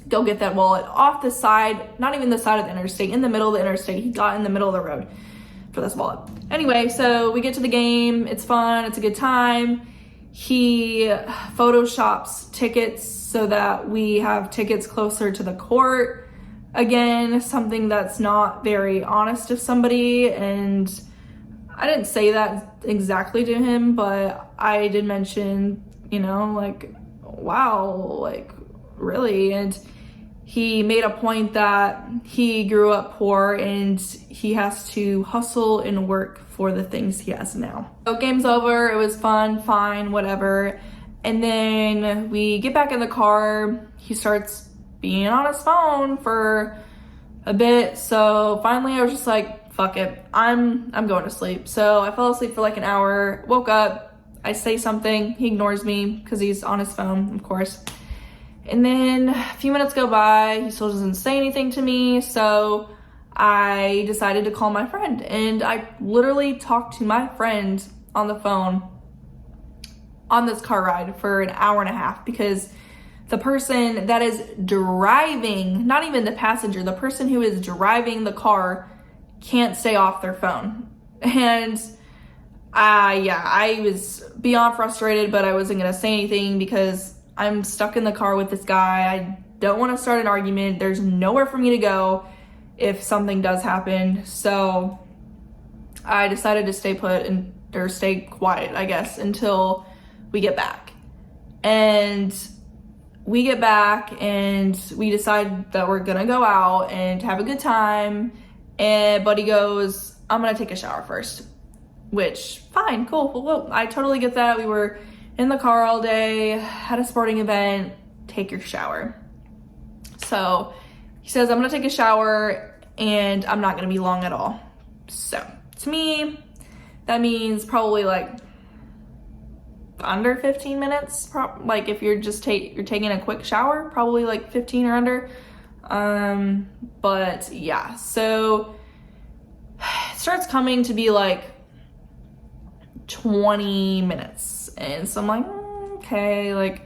go get that wallet off the side, not even the side of the interstate, in the middle of the interstate. He got in the middle of the road for this wallet. Anyway, so we get to the game. It's fun. It's a good time. He photoshops tickets so that we have tickets closer to the court. Again, something that's not very honest of somebody, and I didn't say that exactly to him, but I did mention, you know, like, wow, like, really? And he made a point that he grew up poor and he has to hustle and work for the things he has now. So game's over, it was fun, fine, whatever. And then we get back in the car, he starts being on his phone for a bit. So finally I was just like, fuck it, I'm going to sleep. So I fell asleep for like an hour, woke up, I say something, he ignores me because he's on his phone, of course. And then a few minutes go by, he still doesn't say anything to me. So I decided to call my friend, and I literally talked to my friend on the phone on this car ride for an hour and a half because the person that is driving, not even the passenger, the person who is driving the can't stay off their phone. And I was beyond frustrated, but I wasn't gonna say anything because I'm stuck in the car with this guy. I don't want to start an argument. There's nowhere for me to go if something does happen. So I decided to stay put or stay quiet, I guess, until we get back. And we get back and we decide that we're gonna go out and have a good time. And Buddy goes, I'm gonna take a shower first. Which, fine, cool. Well, I totally get that. We were in the car all day, had a sporting event, take your shower. So he says, I'm gonna take a shower and I'm not gonna be long at all. So to me, that means probably like under 15 minutes. Like if you're just you're taking a quick shower, probably like 15 or under. But yeah, so it starts coming to be like 20 minutes. And so I'm like, okay, like,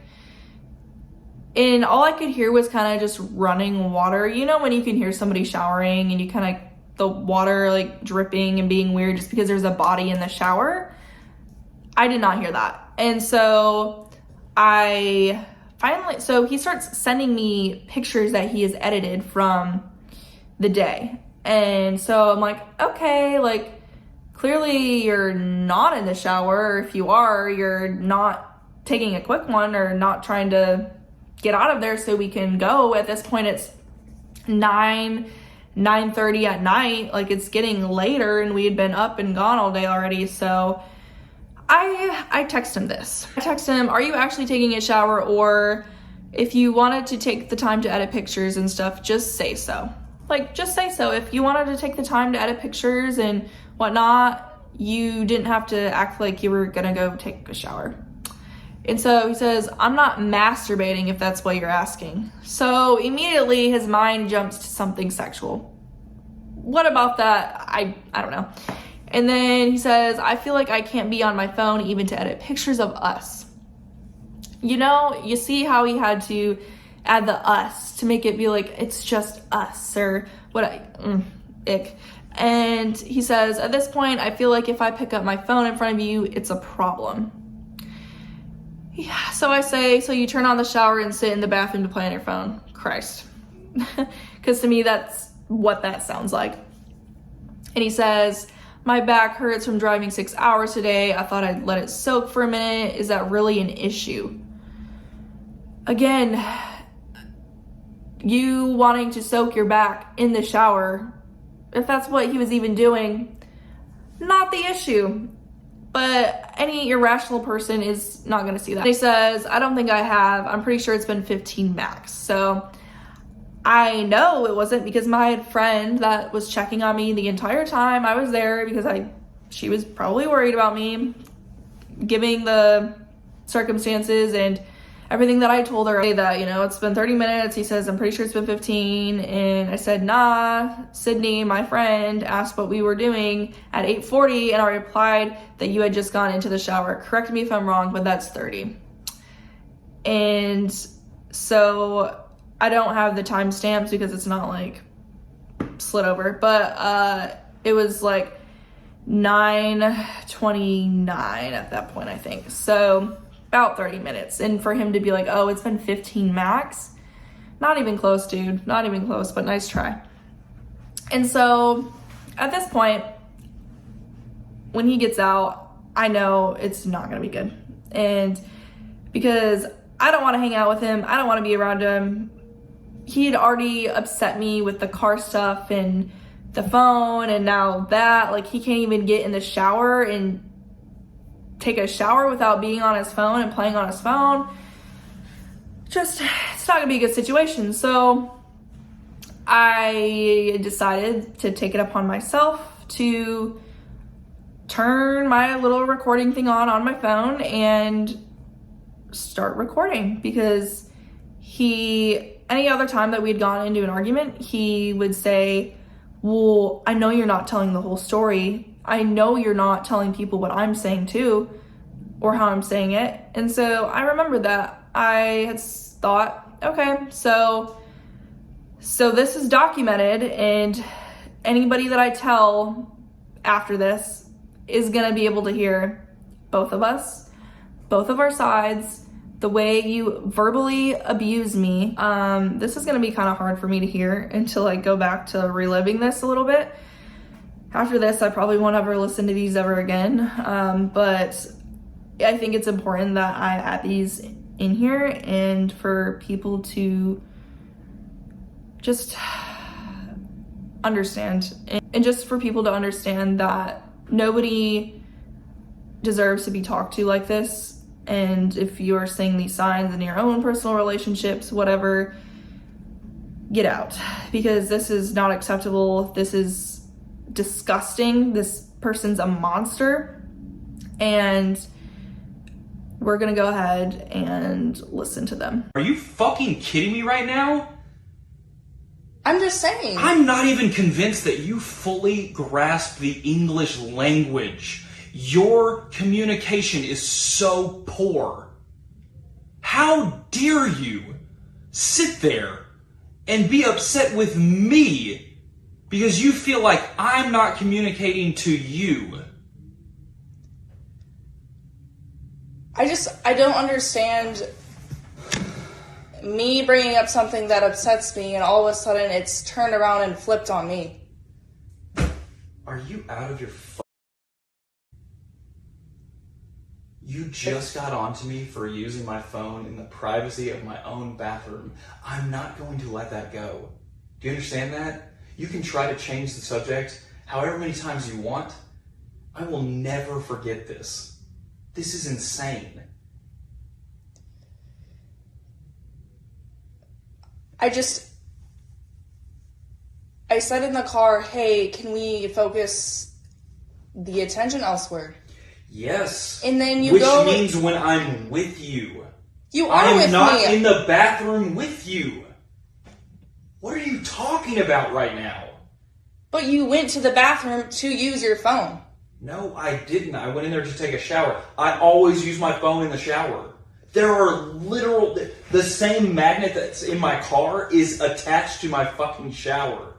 and all I could hear was kind of just running water. You know, when you can hear somebody showering and you kind of, the water like dripping and being weird just because there's a body in the shower. I did not hear that. And so so he starts sending me pictures that he has edited from the day. And so I'm like, okay, like clearly you're not in the shower, or if you are, you're not taking a quick one or not trying to get out of there so we can go. At this point, it's 9:30 at night. Like it's getting later and we had been up and gone all day already. So I text him this. I text him, are you actually taking a shower? Or if you wanted to take the time to edit pictures and stuff, just say so. Like, just say so. If you wanted to take the time to edit pictures and whatnot, you didn't have to act like you were gonna go take a shower. And so he says, I'm not masturbating if that's what you're asking. So immediately his mind jumps to something sexual. What about that? I don't know. And then he says, I feel like I can't be on my phone even to edit pictures of us. You know, you see how he had to add the us to make it be like, it's just us, or what, ick. And he says, at this point, I feel like if I pick up my phone in front of you, it's a problem. Yeah, so I say, so you turn on the shower and sit in the bathroom to play on your phone. Christ. Because to me, that's what that sounds like. And he says, my back hurts from driving 6 hours today. I thought I'd let it soak for a minute. Is that really an issue? Again, you wanting to soak your back in the shower, if that's what he was even doing, not the issue. But any irrational person is not going to see that. He says, I don't think I have. I'm pretty sure it's been 15 max. So I know it wasn't, because my friend that was checking on me the entire time I was there, because she was probably worried about me, giving the circumstances, and everything that I told her. I say that, you know, it's been 30 minutes. He says, I'm pretty sure it's been 15. And I said, nah, Sydney, my friend, asked what we were doing at 8:40, and I replied that you had just gone into the shower. Correct me if I'm wrong, but that's 30. And so I don't have the timestamps because it's not like slid over, but it was like 9:29 at that point, I think. So about 30 minutes. And for him to be like, oh, it's been 15 max. Not even close, dude. Not even close, but nice try. And so at this point, when he gets out, I know it's not gonna be good. And because I don't want to hang out with him, I don't want to be around him. He had already upset me with the car stuff and the phone, and now that, like, he can't even get in the shower and take a shower without being on his phone and playing on his phone. Just, it's not gonna be a good situation. So I decided to take it upon myself to turn my little recording thing on my phone and start recording, because any other time that we'd gone into an argument, he would say, well, I know you're not telling the whole story. I know you're not telling people what I'm saying too, or how I'm saying it. And so I remember that. I had thought, okay, so this is documented, and anybody that I tell after this is gonna be able to hear both of us, both of our sides, the way you verbally abuse me. This is gonna be kind of hard for me to hear until I go back to reliving this a little bit. After this, I probably won't ever listen to these ever again. But I think it's important that I add these in here, and for people to just understand, and just for people to understand that nobody deserves to be talked to like this. And if you're seeing these signs in your own personal relationships, whatever, get out, because this is not acceptable. This is disgusting. This person's a monster. And we're gonna go ahead and listen to them. Are you fucking kidding me right now? I'm just saying. I'm not even convinced that you fully grasp the English language. Your communication is so poor. How dare you sit there and be upset with me because you feel like I'm not communicating to you? I don't understand me bringing up something that upsets me, and all of a sudden it's turned around and flipped on me. Are you out of your You just got onto me for using my phone in the privacy of my own bathroom. I'm not going to let that go. Do you understand that? You can try to change the subject however many times you want. I will never forget this. This is insane. I said in the car, hey, can we focus the attention elsewhere? Yes. And then you Which go... Which means when I'm with you. You are with me. I am not in the bathroom with you. What are you talking about right now? But you went to the bathroom to use your phone. No, I didn't. I went in there to take a shower. I always use my phone in the shower. There are the same magnet that's in my car is attached to my fucking shower.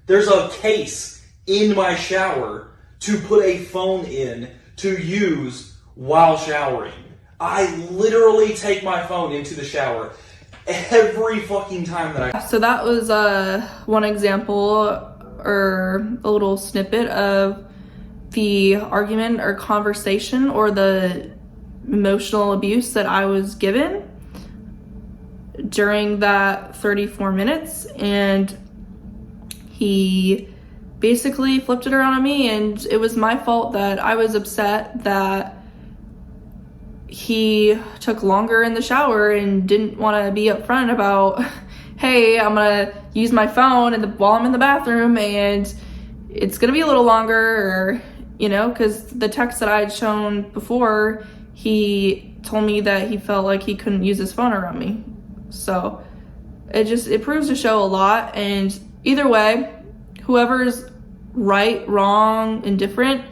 There's a case in my shower to put a phone in to use while showering. I literally take my phone into the shower every fucking time that I... So that was one example, or a little snippet of the argument or conversation or the emotional abuse that I was given during that 34 minutes. And he basically flipped it around on me, and it was my fault that I was upset that he took longer in the shower and didn't want to be upfront about, hey, I'm gonna use my phone while I'm in the bathroom, and it's gonna be a little longer, or, you know, because the text that I had shown before, he told me that he felt like he couldn't use his phone around me. So it proves to show a lot. And either way, whoever's right, wrong, indifferent,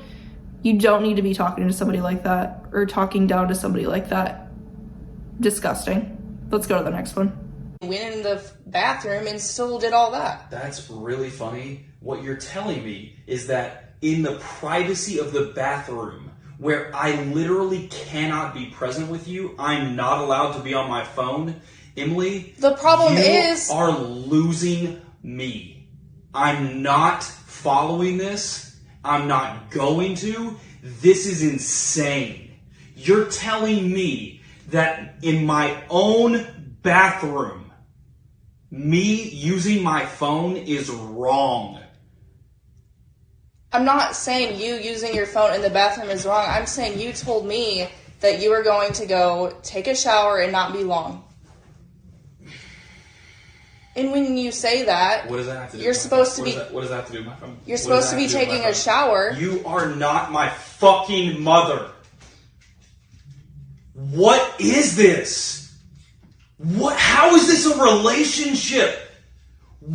you don't need to be talking to somebody like that or talking down to somebody like that. Disgusting. Let's go to the next one. Went in the bathroom and still did all that. That's really funny. What you're telling me is that in the privacy of the bathroom, where I literally cannot be present with you, I'm not allowed to be on my phone. Emily, the problem is you are losing me. I'm not following this. I'm not going to. This is insane. You're telling me that in my own bathroom, me using my phone is wrong. I'm not saying you using your phone in the bathroom is wrong. I'm saying you told me that you were going to go take a shower and not be long. And when you say that, what does that have to do? You're supposed to be. What does that have to do with my phone? You're supposed to be taking a shower. You are not my fucking mother. What is this? What? How is this a relationship?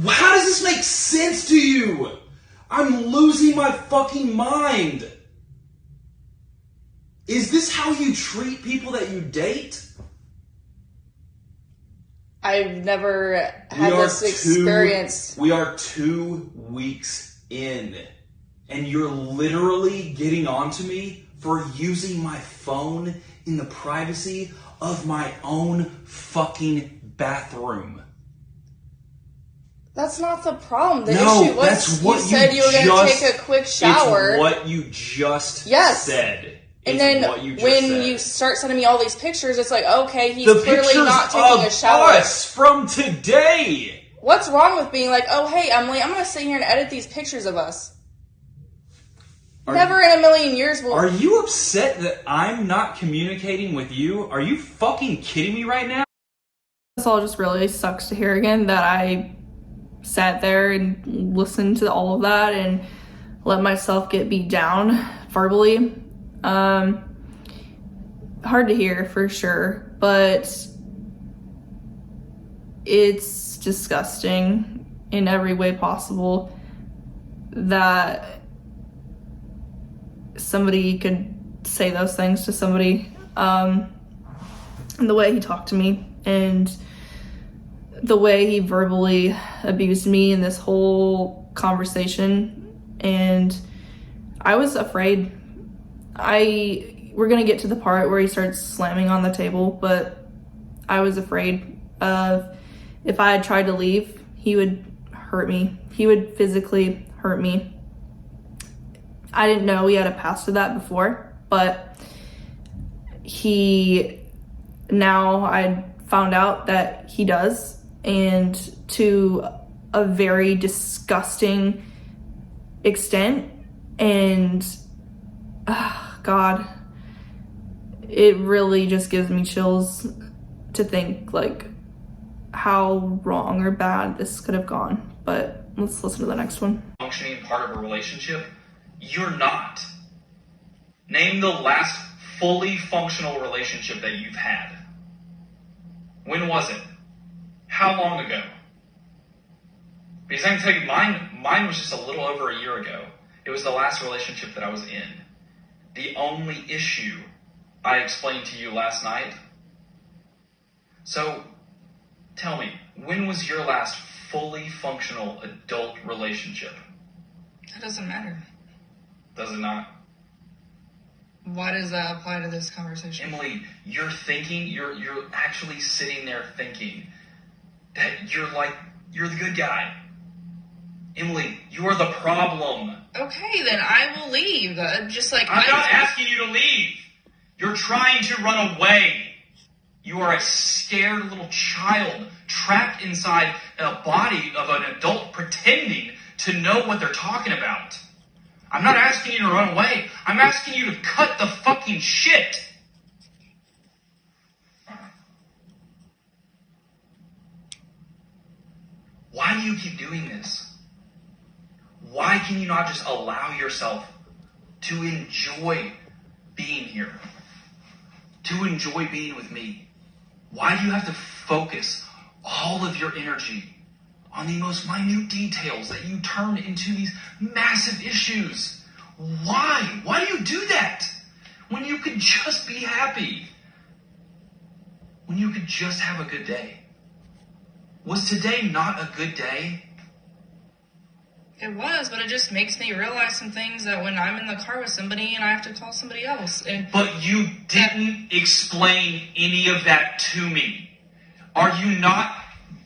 How does this make sense to you? I'm losing my fucking mind. Is this how you treat people that you date? I've never had this experience. We are 2 weeks in, and you're literally getting on to me for using my phone in the privacy of my own fucking bathroom. That's not the problem. The No, issue was that's what you said you were going to take a quick shower. It's what you just Yes. said. And It's then what you just when said. you start sending me all these pictures, it's like, okay, he's The clearly pictures not taking a of shower. us from today. What's wrong with being like, oh, hey, Emily, I'm going to sit here and edit these pictures of us? Never in a million years will... Are you upset that I'm not communicating with you? Are you fucking kidding me right now? This all just really sucks to hear again, that I sat there and listened to all of that and let myself get beat down verbally. Hard to hear for sure, but it's disgusting in every way possible that somebody could say those things to somebody. And the way he talked to me and the way he verbally abused me in this whole conversation, and I was afraid. We're gonna get to the part where he starts slamming on the table, but I was afraid of if I had tried to leave, he would hurt me. He would physically hurt me. I didn't know he had a past of that before, but now I found out that he does, and to a very disgusting extent. And God, it really just gives me chills to think like how wrong or bad this could have gone. But let's listen to the next one. Functioning part of a relationship, you're not. Name the last fully functional relationship that you've had. When was it? How long ago? Because I can tell you, mine was just a little over a year ago. It was the last relationship that I was in. The only issue I explained to you last night. So, tell me, when was your last fully functional adult relationship? That doesn't matter. Does it not? Why does that apply to this conversation? Emily, you're actually sitting there thinking that you're the good guy. Emily, you are the problem. Okay, then I will leave. I'm not asking you to leave. You're trying to run away. You are a scared little child trapped inside a body of an adult pretending to know what they're talking about. I'm not asking you to run away. I'm asking you to cut the fucking shit. Why do you keep doing this? Why can you not just allow yourself to enjoy being here? to enjoy being with me? Why do you have to focus all of your energy on the most minute details that you turn into these massive issues? Why? Why do you do that? When you could just be happy. When you could just have a good day. Was today not a good day? It was, but it just makes me realize some things that when I'm in the car with somebody and I have to call somebody else. But you didn't explain any of that to me. Are you not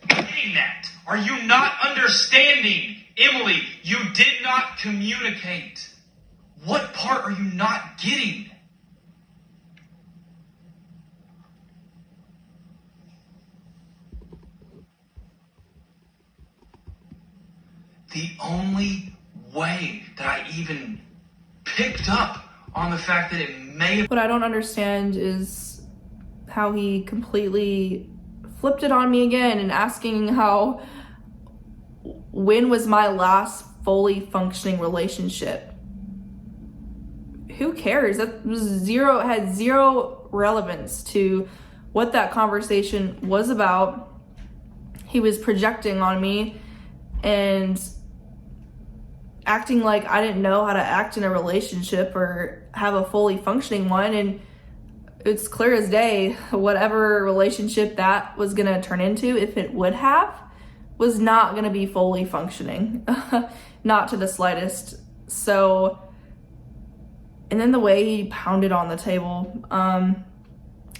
getting that? Are you not understanding? Emily, you did not communicate. What part are you not getting? The only way that I even picked up on the fact that it may have... What I don't understand is how he completely flipped it on me again and asking when was my last fully functioning relationship? Who cares? That was had zero relevance to what that conversation was about. He was projecting on me and acting like I didn't know how to act in a relationship or have a fully functioning one. And it's clear as day, whatever relationship that was going to turn into, if it would have, was not going to be fully functioning. Not to the slightest. So, and then the way he pounded on the table,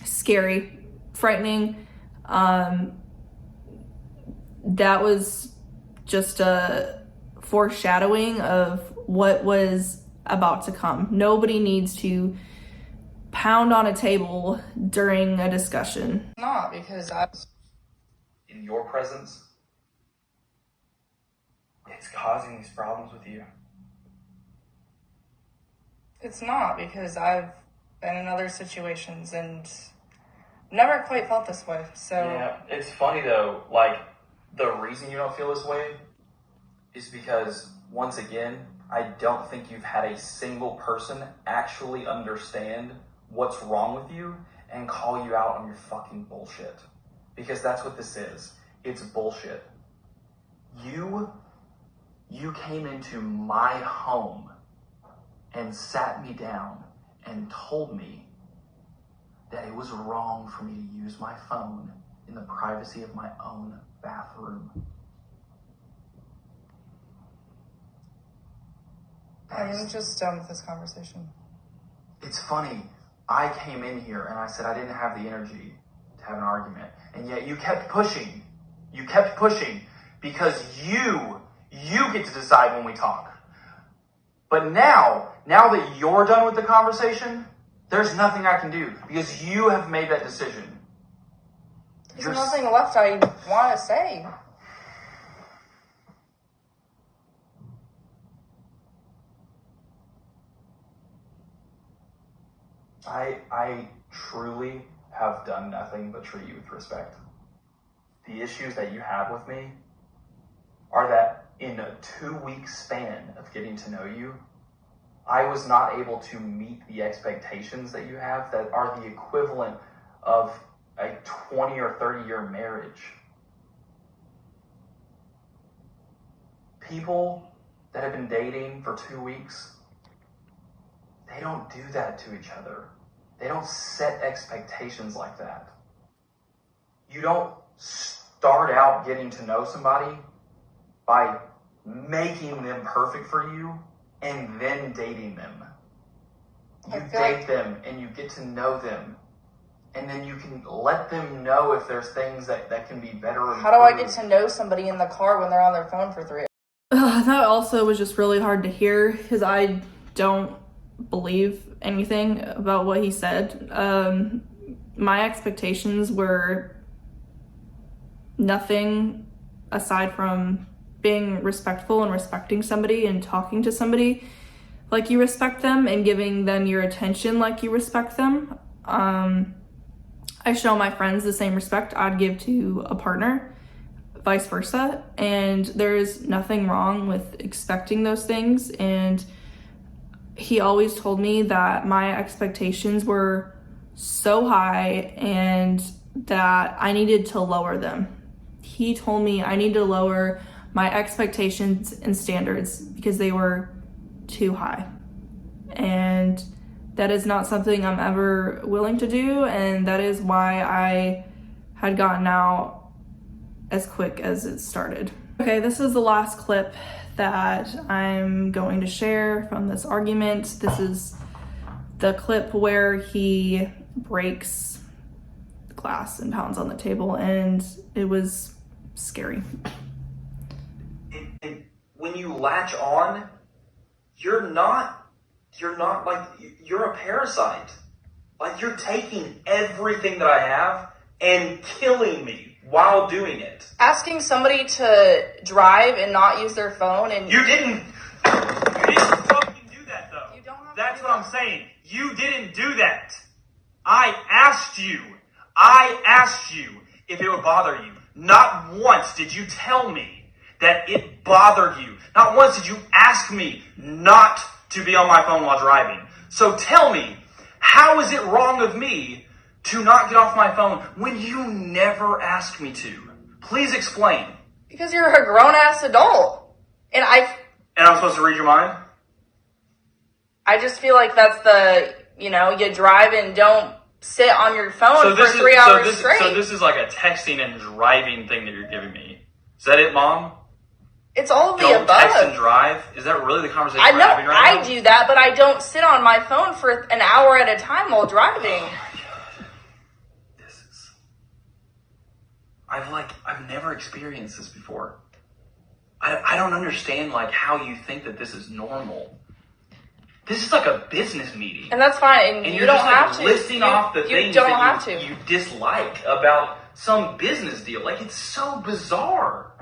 scary, frightening. That was just a foreshadowing of what was about to come. Nobody needs to pound on a table during a discussion. Not because In your presence, it's causing these problems with you. it's not, because I've been in other situations and never quite felt this way. So yeah, it's funny though, like the reason you don't feel this way is because, once again, I don't think you've had a single person actually understand what's wrong with you and call you out on your fucking bullshit. Because that's what this is. It's bullshit. You came into my home and sat me down and told me that it was wrong for me to use my phone in the privacy of my own bathroom. I'm just done with this conversation. It's funny. I came in here and I said I didn't have the energy to have an argument. And yet you kept pushing. You kept pushing because you get to decide when we talk. But now that you're done with the conversation, there's nothing I can do because you have made that decision. There's nothing left I want to say. I truly have done nothing but treat you with respect. The issues that you have with me are that in a 2-week span of getting to know you, I was not able to meet the expectations that you have that are the equivalent of a 20 or 30 year marriage. People that have been dating for 2 weeks, they don't do that to each other. They don't set expectations like that. You don't start out getting to know somebody by making them perfect for you and then dating them. You date them and you get to know them. And then you can let them know if there's things that can be better. How do I get to know somebody in the car when they're on their phone for 3 hours? That also was just really hard to hear because I don't believe anything about what he said. My expectations were nothing aside from being respectful and respecting somebody and talking to somebody like you respect them and giving them your attention like you respect them. I show my friends the same respect I'd give to a partner, vice versa, and there's nothing wrong with expecting those things. And he always told me that my expectations were so high and that I needed to lower them. He told me I need to lower my expectations and standards because they were too high. And that is not something I'm ever willing to do, and that is why I had gotten out as quick as it started. Okay, this is the last clip that I'm going to share from this argument. This is the clip where he breaks the glass and pounds on the table, and it was scary. And when you latch on, you're not like, you're a parasite. Like, you're taking everything that I have and killing me while doing it. Asking somebody to drive and not use their phone and... You didn't fucking do that, though. You don't have to That's do what that. I'm saying. You didn't do that. I asked you if it would bother you. Not once did you tell me that it bothered you. Not once did you ask me not to be on my phone while driving. So tell me, how is it wrong of me to not get off my phone when you never asked me to? Please explain. Because you're a grown-ass adult. And I'm supposed to read your mind? I just feel like that's the, you drive and don't sit on your phone for 3 hours straight. So this is like a texting and driving thing that you're giving me. Is that it, Mom? It's all of the Don't above. text and drive? Is that really the conversation I we're know having right now? I do that, but I don't sit on my phone for an hour at a time while driving. I've never experienced this before. I don't understand how you think that this is normal. This is like a business meeting. And that's fine, and you you're don't just have to. listing off the You things don't that have to. you dislike about some business deal. It's so bizarre.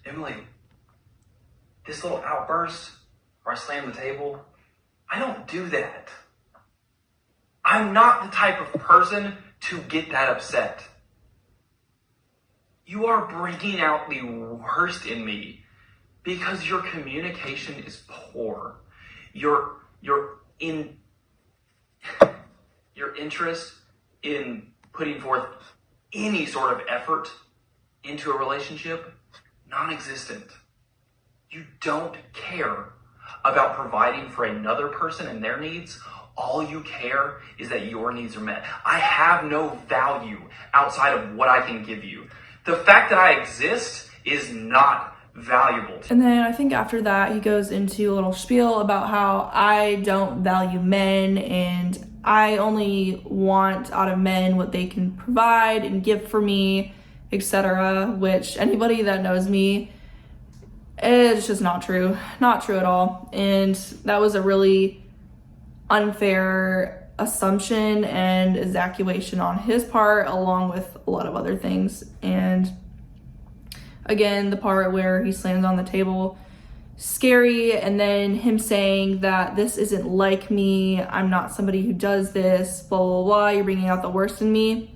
Emily, this little outburst where I slam the table, I don't do that. I'm not the type of person to get that upset. You are bringing out the worst in me because your communication is poor. Your interest in putting forth any sort of effort into a relationship, non-existent. You don't care about providing for another person and their needs. All you care is that your needs are met. I have no value outside of what I can give you. The fact that I exist is not valuable to And then I think after that, he goes into a little spiel about how I don't value men and I only want out of men what they can provide and give for me, etc. Which anybody that knows me, it's just not true. Not true at all. And that was a really unfair assumption and ejaculation on his part, along with a lot of other things. And again, the part where he slams on the table, scary. And then him saying that this isn't like me, I'm not somebody who does this, blah, blah, blah, you're bringing out the worst in me.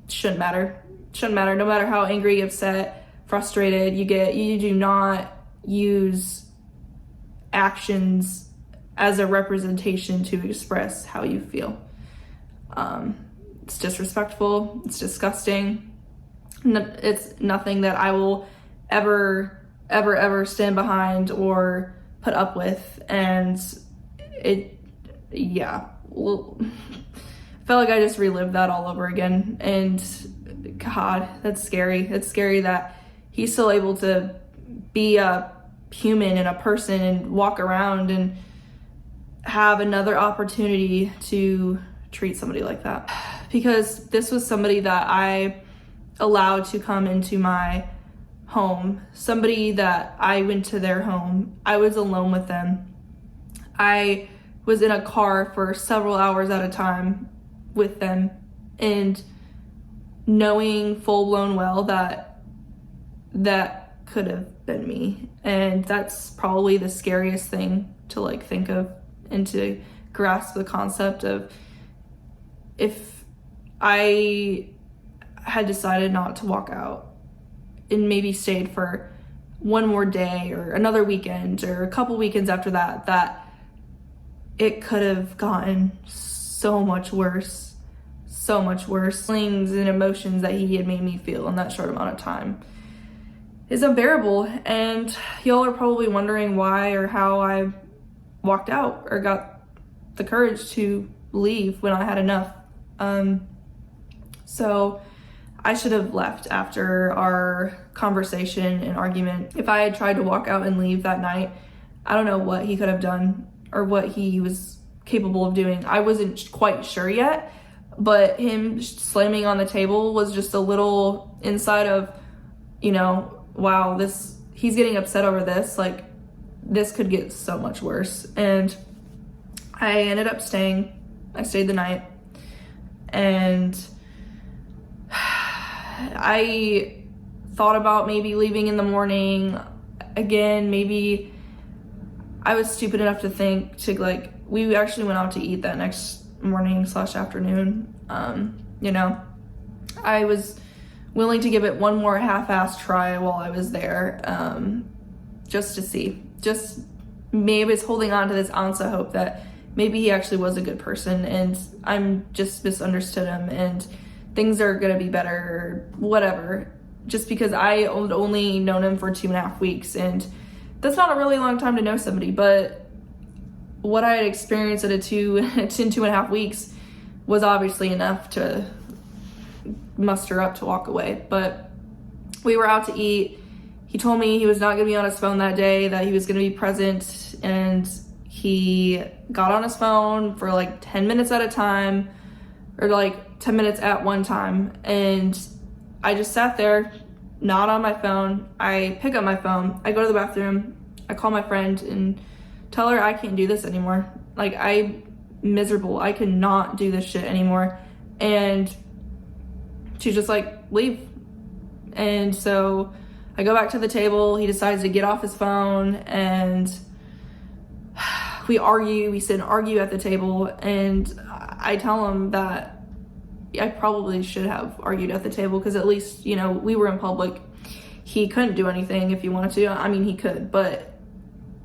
Shouldn't matter. No matter how angry, upset, frustrated you get, you do not use actions as a representation to express how you feel. It's disrespectful, it's disgusting. It's nothing that I will ever stand behind or put up with. And I felt like I just relived that all over again. And God, that's scary. It's scary that he's still able to be a human and a person and walk around and have another opportunity to treat somebody like that. Because this was somebody that I allowed to come into my home, somebody that I went to their home. I was alone with them. I was in a car for several hours at a time with them, and knowing full-blown well that could have been me. And that's probably the scariest thing to think of and to grasp the concept of, if I had decided not to walk out and maybe stayed for one more day or another weekend or a couple weekends after that, that it could have gotten so much worse. So much worse. Feelings and emotions that he had made me feel in that short amount of time is unbearable. And y'all are probably wondering why or how I walked out or got the courage to leave when I had enough. So I should have left after our conversation and argument. If I had tried to walk out and leave that night, I don't know what he could have done or what he was capable of doing. I wasn't quite sure yet, but him slamming on the table was just a little inside of, you know, wow, he's getting upset over this. Like, this could get so much worse. And I ended up staying. I stayed the night. And I thought about maybe leaving in the morning. Again, maybe I was stupid enough to think to, like, we actually went out to eat that next morning / afternoon. You know, I was willing to give it one more half-assed try while I was there, just to see. Just maybe it's holding on to this ounce of hope that maybe he actually was a good person and I'm just misunderstood him and things are gonna be better or whatever. Just because I had only known him for 2.5 weeks, and that's not a really long time to know somebody, but what I had experienced in 2.5 weeks was obviously enough to muster up to walk away. But we were out to eat. He told me he was not gonna be on his phone that day, that he was gonna be present, and he got on his phone for like 10 minutes at a time, or like 10 minutes at one time, and I just sat there, not on my phone. I pick up my phone, I go to the bathroom, I call my friend and tell her I can't do this anymore. Like, I'm miserable, I cannot do this shit anymore. And she's just like, leave. And so I go back to the table, he decides to get off his phone, and we argue, we sit and argue at the table, and I tell him that I probably should have argued at the table, because at least, you know, we were in public. He couldn't do anything if he wanted to. I mean, he could, but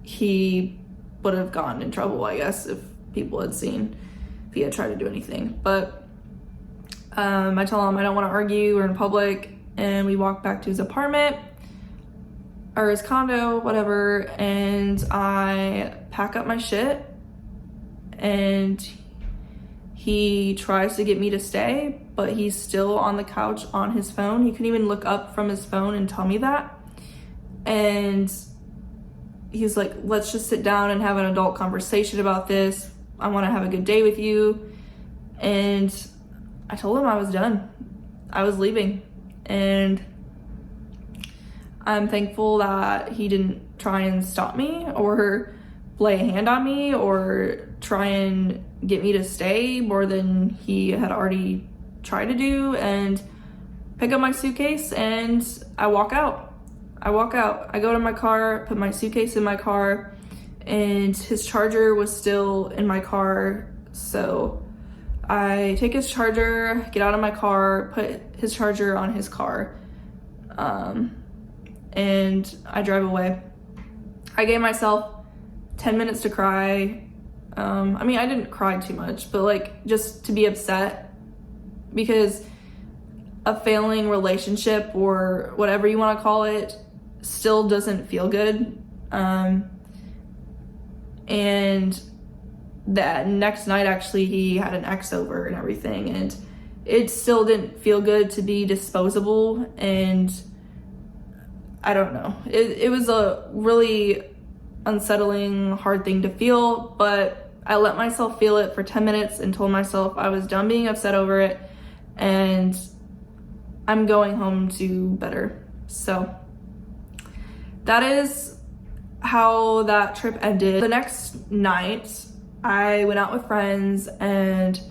he would have gotten in trouble, I guess, if people had seen if he had tried to do anything. But I tell him I don't want to argue, we're in public, and we walk back to his apartment or his condo, whatever, and I pack up my shit, and he tries to get me to stay, but he's still on the couch on his phone. He couldn't even look up from his phone and tell me that. And he's like, let's just sit down and have an adult conversation about this. I want to have a good day with you. And I told him I was done. I was leaving. And I'm thankful that he didn't try and stop me or lay a hand on me or try and get me to stay more than he had already tried to do, and pick up my suitcase and I walk out. I go to my car, put my suitcase in my car, and his charger was still in my car. So I take his charger, get out of my car, put his charger on his car, and I drive away. I gave myself 10 minutes to cry. I mean, I didn't cry too much, but like, just to be upset, because a failing relationship or whatever you want to call it still doesn't feel good. And that next night, actually, he had an ex over and everything, and it still didn't feel good to be disposable. And I don't know, it was a really unsettling, hard thing to feel, but I let myself feel it for 10 minutes and told myself I was done being upset over it, and I'm going home to better. So that is how that trip ended. The next night, I went out with friends, and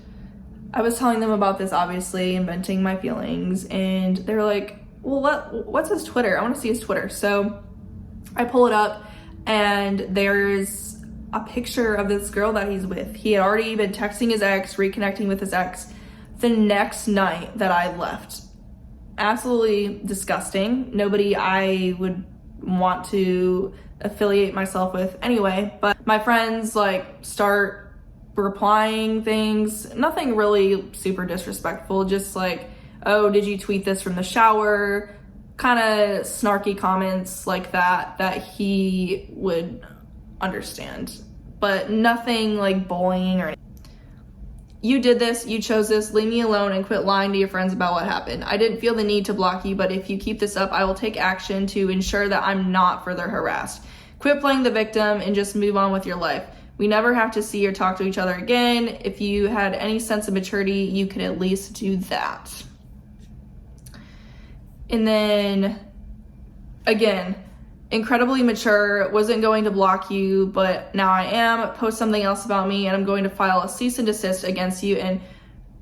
I was telling them about this, obviously, and venting my feelings, and they're like, well, what's his Twitter? I want to see his Twitter. So I pull it up, and there's a picture of this girl that he's with. He had already been texting his ex, reconnecting with his ex the next night that I left. Absolutely disgusting. Nobody I would want to affiliate myself with anyway. But my friends like start replying things, nothing really super disrespectful, just like, oh, did you tweet this from the shower? Kind of snarky comments like that he would understand, but nothing like bullying or anything. You did this, you chose this, leave me alone and quit lying to your friends about what happened. I didn't feel the need to block you, but if you keep this up, I will take action to ensure that I'm not further harassed. Quit playing the victim and just move on with your life. We never have to see or talk to each other again. If you had any sense of maturity, you could at least do that. And then, again, incredibly mature, wasn't going to block you, but now I am. Post something else about me and I'm going to file a cease and desist against you and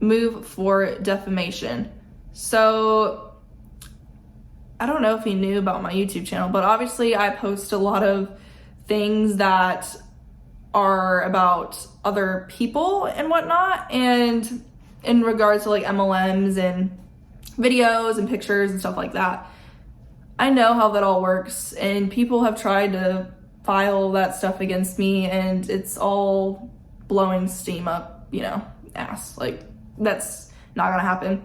move for defamation. So I don't know if he knew about my YouTube channel, but obviously I post a lot of things that are about other people and whatnot, and in regards to like MLMs and videos and pictures and stuff like that. I know how that all works, and people have tried to file that stuff against me, and it's all blowing steam up, you know, ass. Like, that's not gonna happen.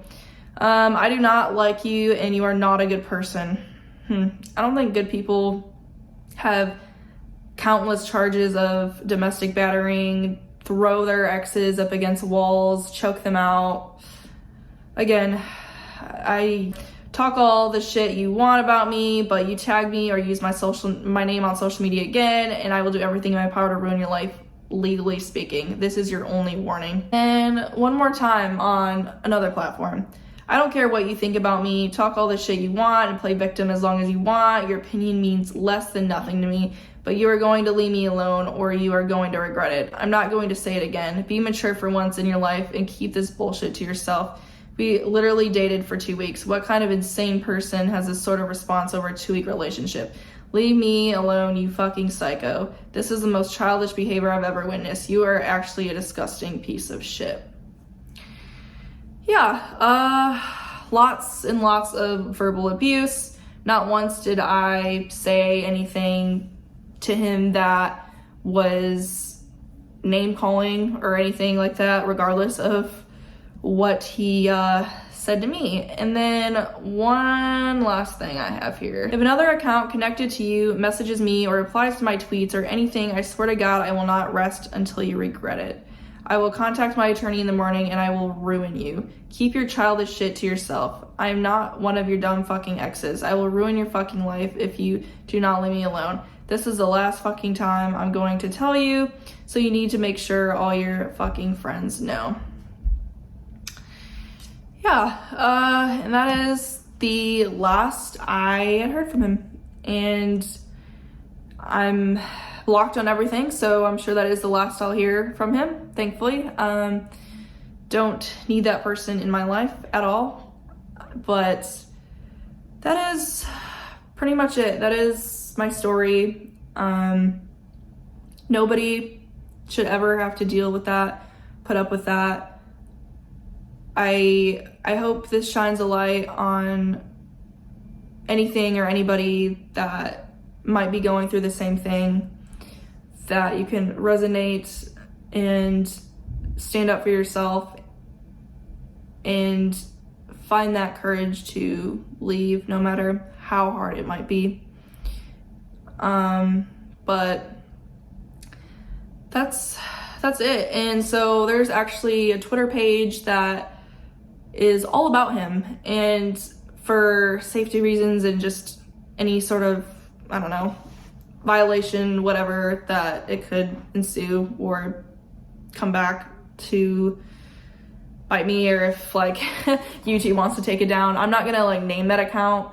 I do not like you, and you are not a good person. I don't think good people have countless charges of domestic battering, throw their exes up against walls, choke them out. Again, I talk all the shit you want about me, but you tag me or use my name on social media again, and I will do everything in my power to ruin your life, legally speaking. This is your only warning. And one more time on another platform. I don't care what you think about me. Talk all the shit you want and play victim as long as you want. Your opinion means less than nothing to me, but you are going to leave me alone or you are going to regret it. I'm not going to say it again. Be mature for once in your life and keep this bullshit to yourself. We literally dated for 2 weeks. What kind of insane person has this sort of response over a 2-week relationship? Leave me alone, you fucking psycho. This is the most childish behavior I've ever witnessed. You are actually a disgusting piece of shit. Yeah, lots and lots of verbal abuse. Not once did I say anything to him that was name calling or anything like that, regardless of what he said to me. And then one last thing I have here. If another account connected to you messages me or replies to my tweets or anything, I swear to God, I will not rest until you regret it. I will contact my attorney in the morning and I will ruin you. Keep your childish shit to yourself. I am not one of your dumb fucking exes. I will ruin your fucking life if you do not leave me alone. This is the last fucking time I'm going to tell you, so you need to make sure all your fucking friends know. Yeah, and that is the last I had heard from him. And I'm blocked on everything, so I'm sure that is the last I'll hear from him, thankfully. Don't need that person in my life at all. But that is pretty much it. That is my story. Nobody should ever have to deal with that, put up with that. I hope this shines a light on anything or anybody that might be going through the same thing, that you can resonate and stand up for yourself and find that courage to leave no matter how hard it might be. But that's it. And so there's actually a Twitter page that is all about him, and for safety reasons and just any sort of, I don't know, violation, whatever, that it could ensue or come back to bite me, or if like YouTube wants to take it down. I'm not gonna like name that account,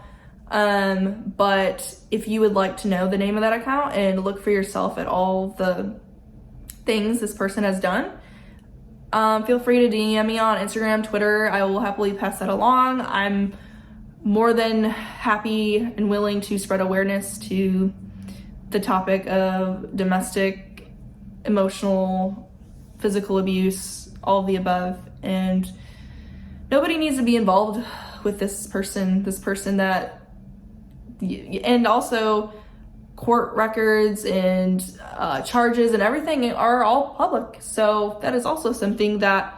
but if you would like to know the name of that account and look for yourself at all the things this person has done, feel free to DM me on Instagram, Twitter. I will happily pass that along. I'm more than happy and willing to spread awareness to the topic of domestic, emotional, physical abuse, all of the above. And nobody needs to be involved with this person that and also court records and charges and everything are all public. So that is also something that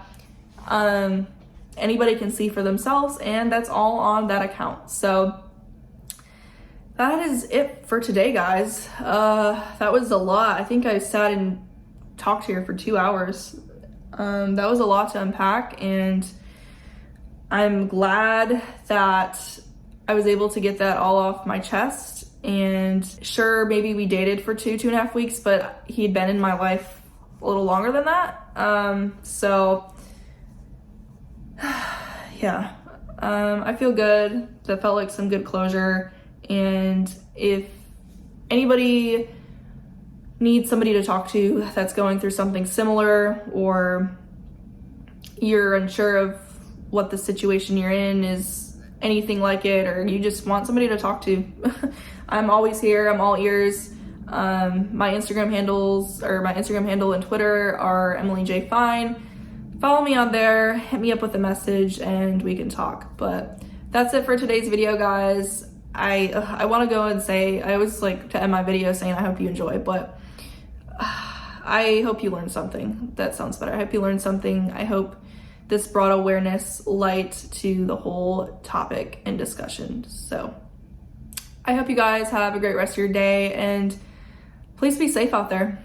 anybody can see for themselves, and that's all on that account. So that is it for today, guys. That was a lot. I think I sat and talked here for 2 hours. That was a lot to unpack, and I'm glad that I was able to get that all off my chest. And sure, maybe we dated for 2.5 weeks, but he'd been in my life a little longer than that. So yeah, I feel good. That felt like some good closure. And if anybody needs somebody to talk to that's going through something similar, or you're unsure of what the situation you're in is anything like it, or you just want somebody to talk to, I'm always here. I'm all ears. My Instagram handle and Twitter are emilyjfine. Follow me on there, hit me up with a message, and we can talk. But that's it for today's video, guys. I want to go and say, I always like to end my video saying I hope you enjoy, but I hope you learned something. That sounds better. I hope you learned something. I hope this brought awareness, light to the whole topic and discussion. So I hope you guys have a great rest of your day, and please be safe out there.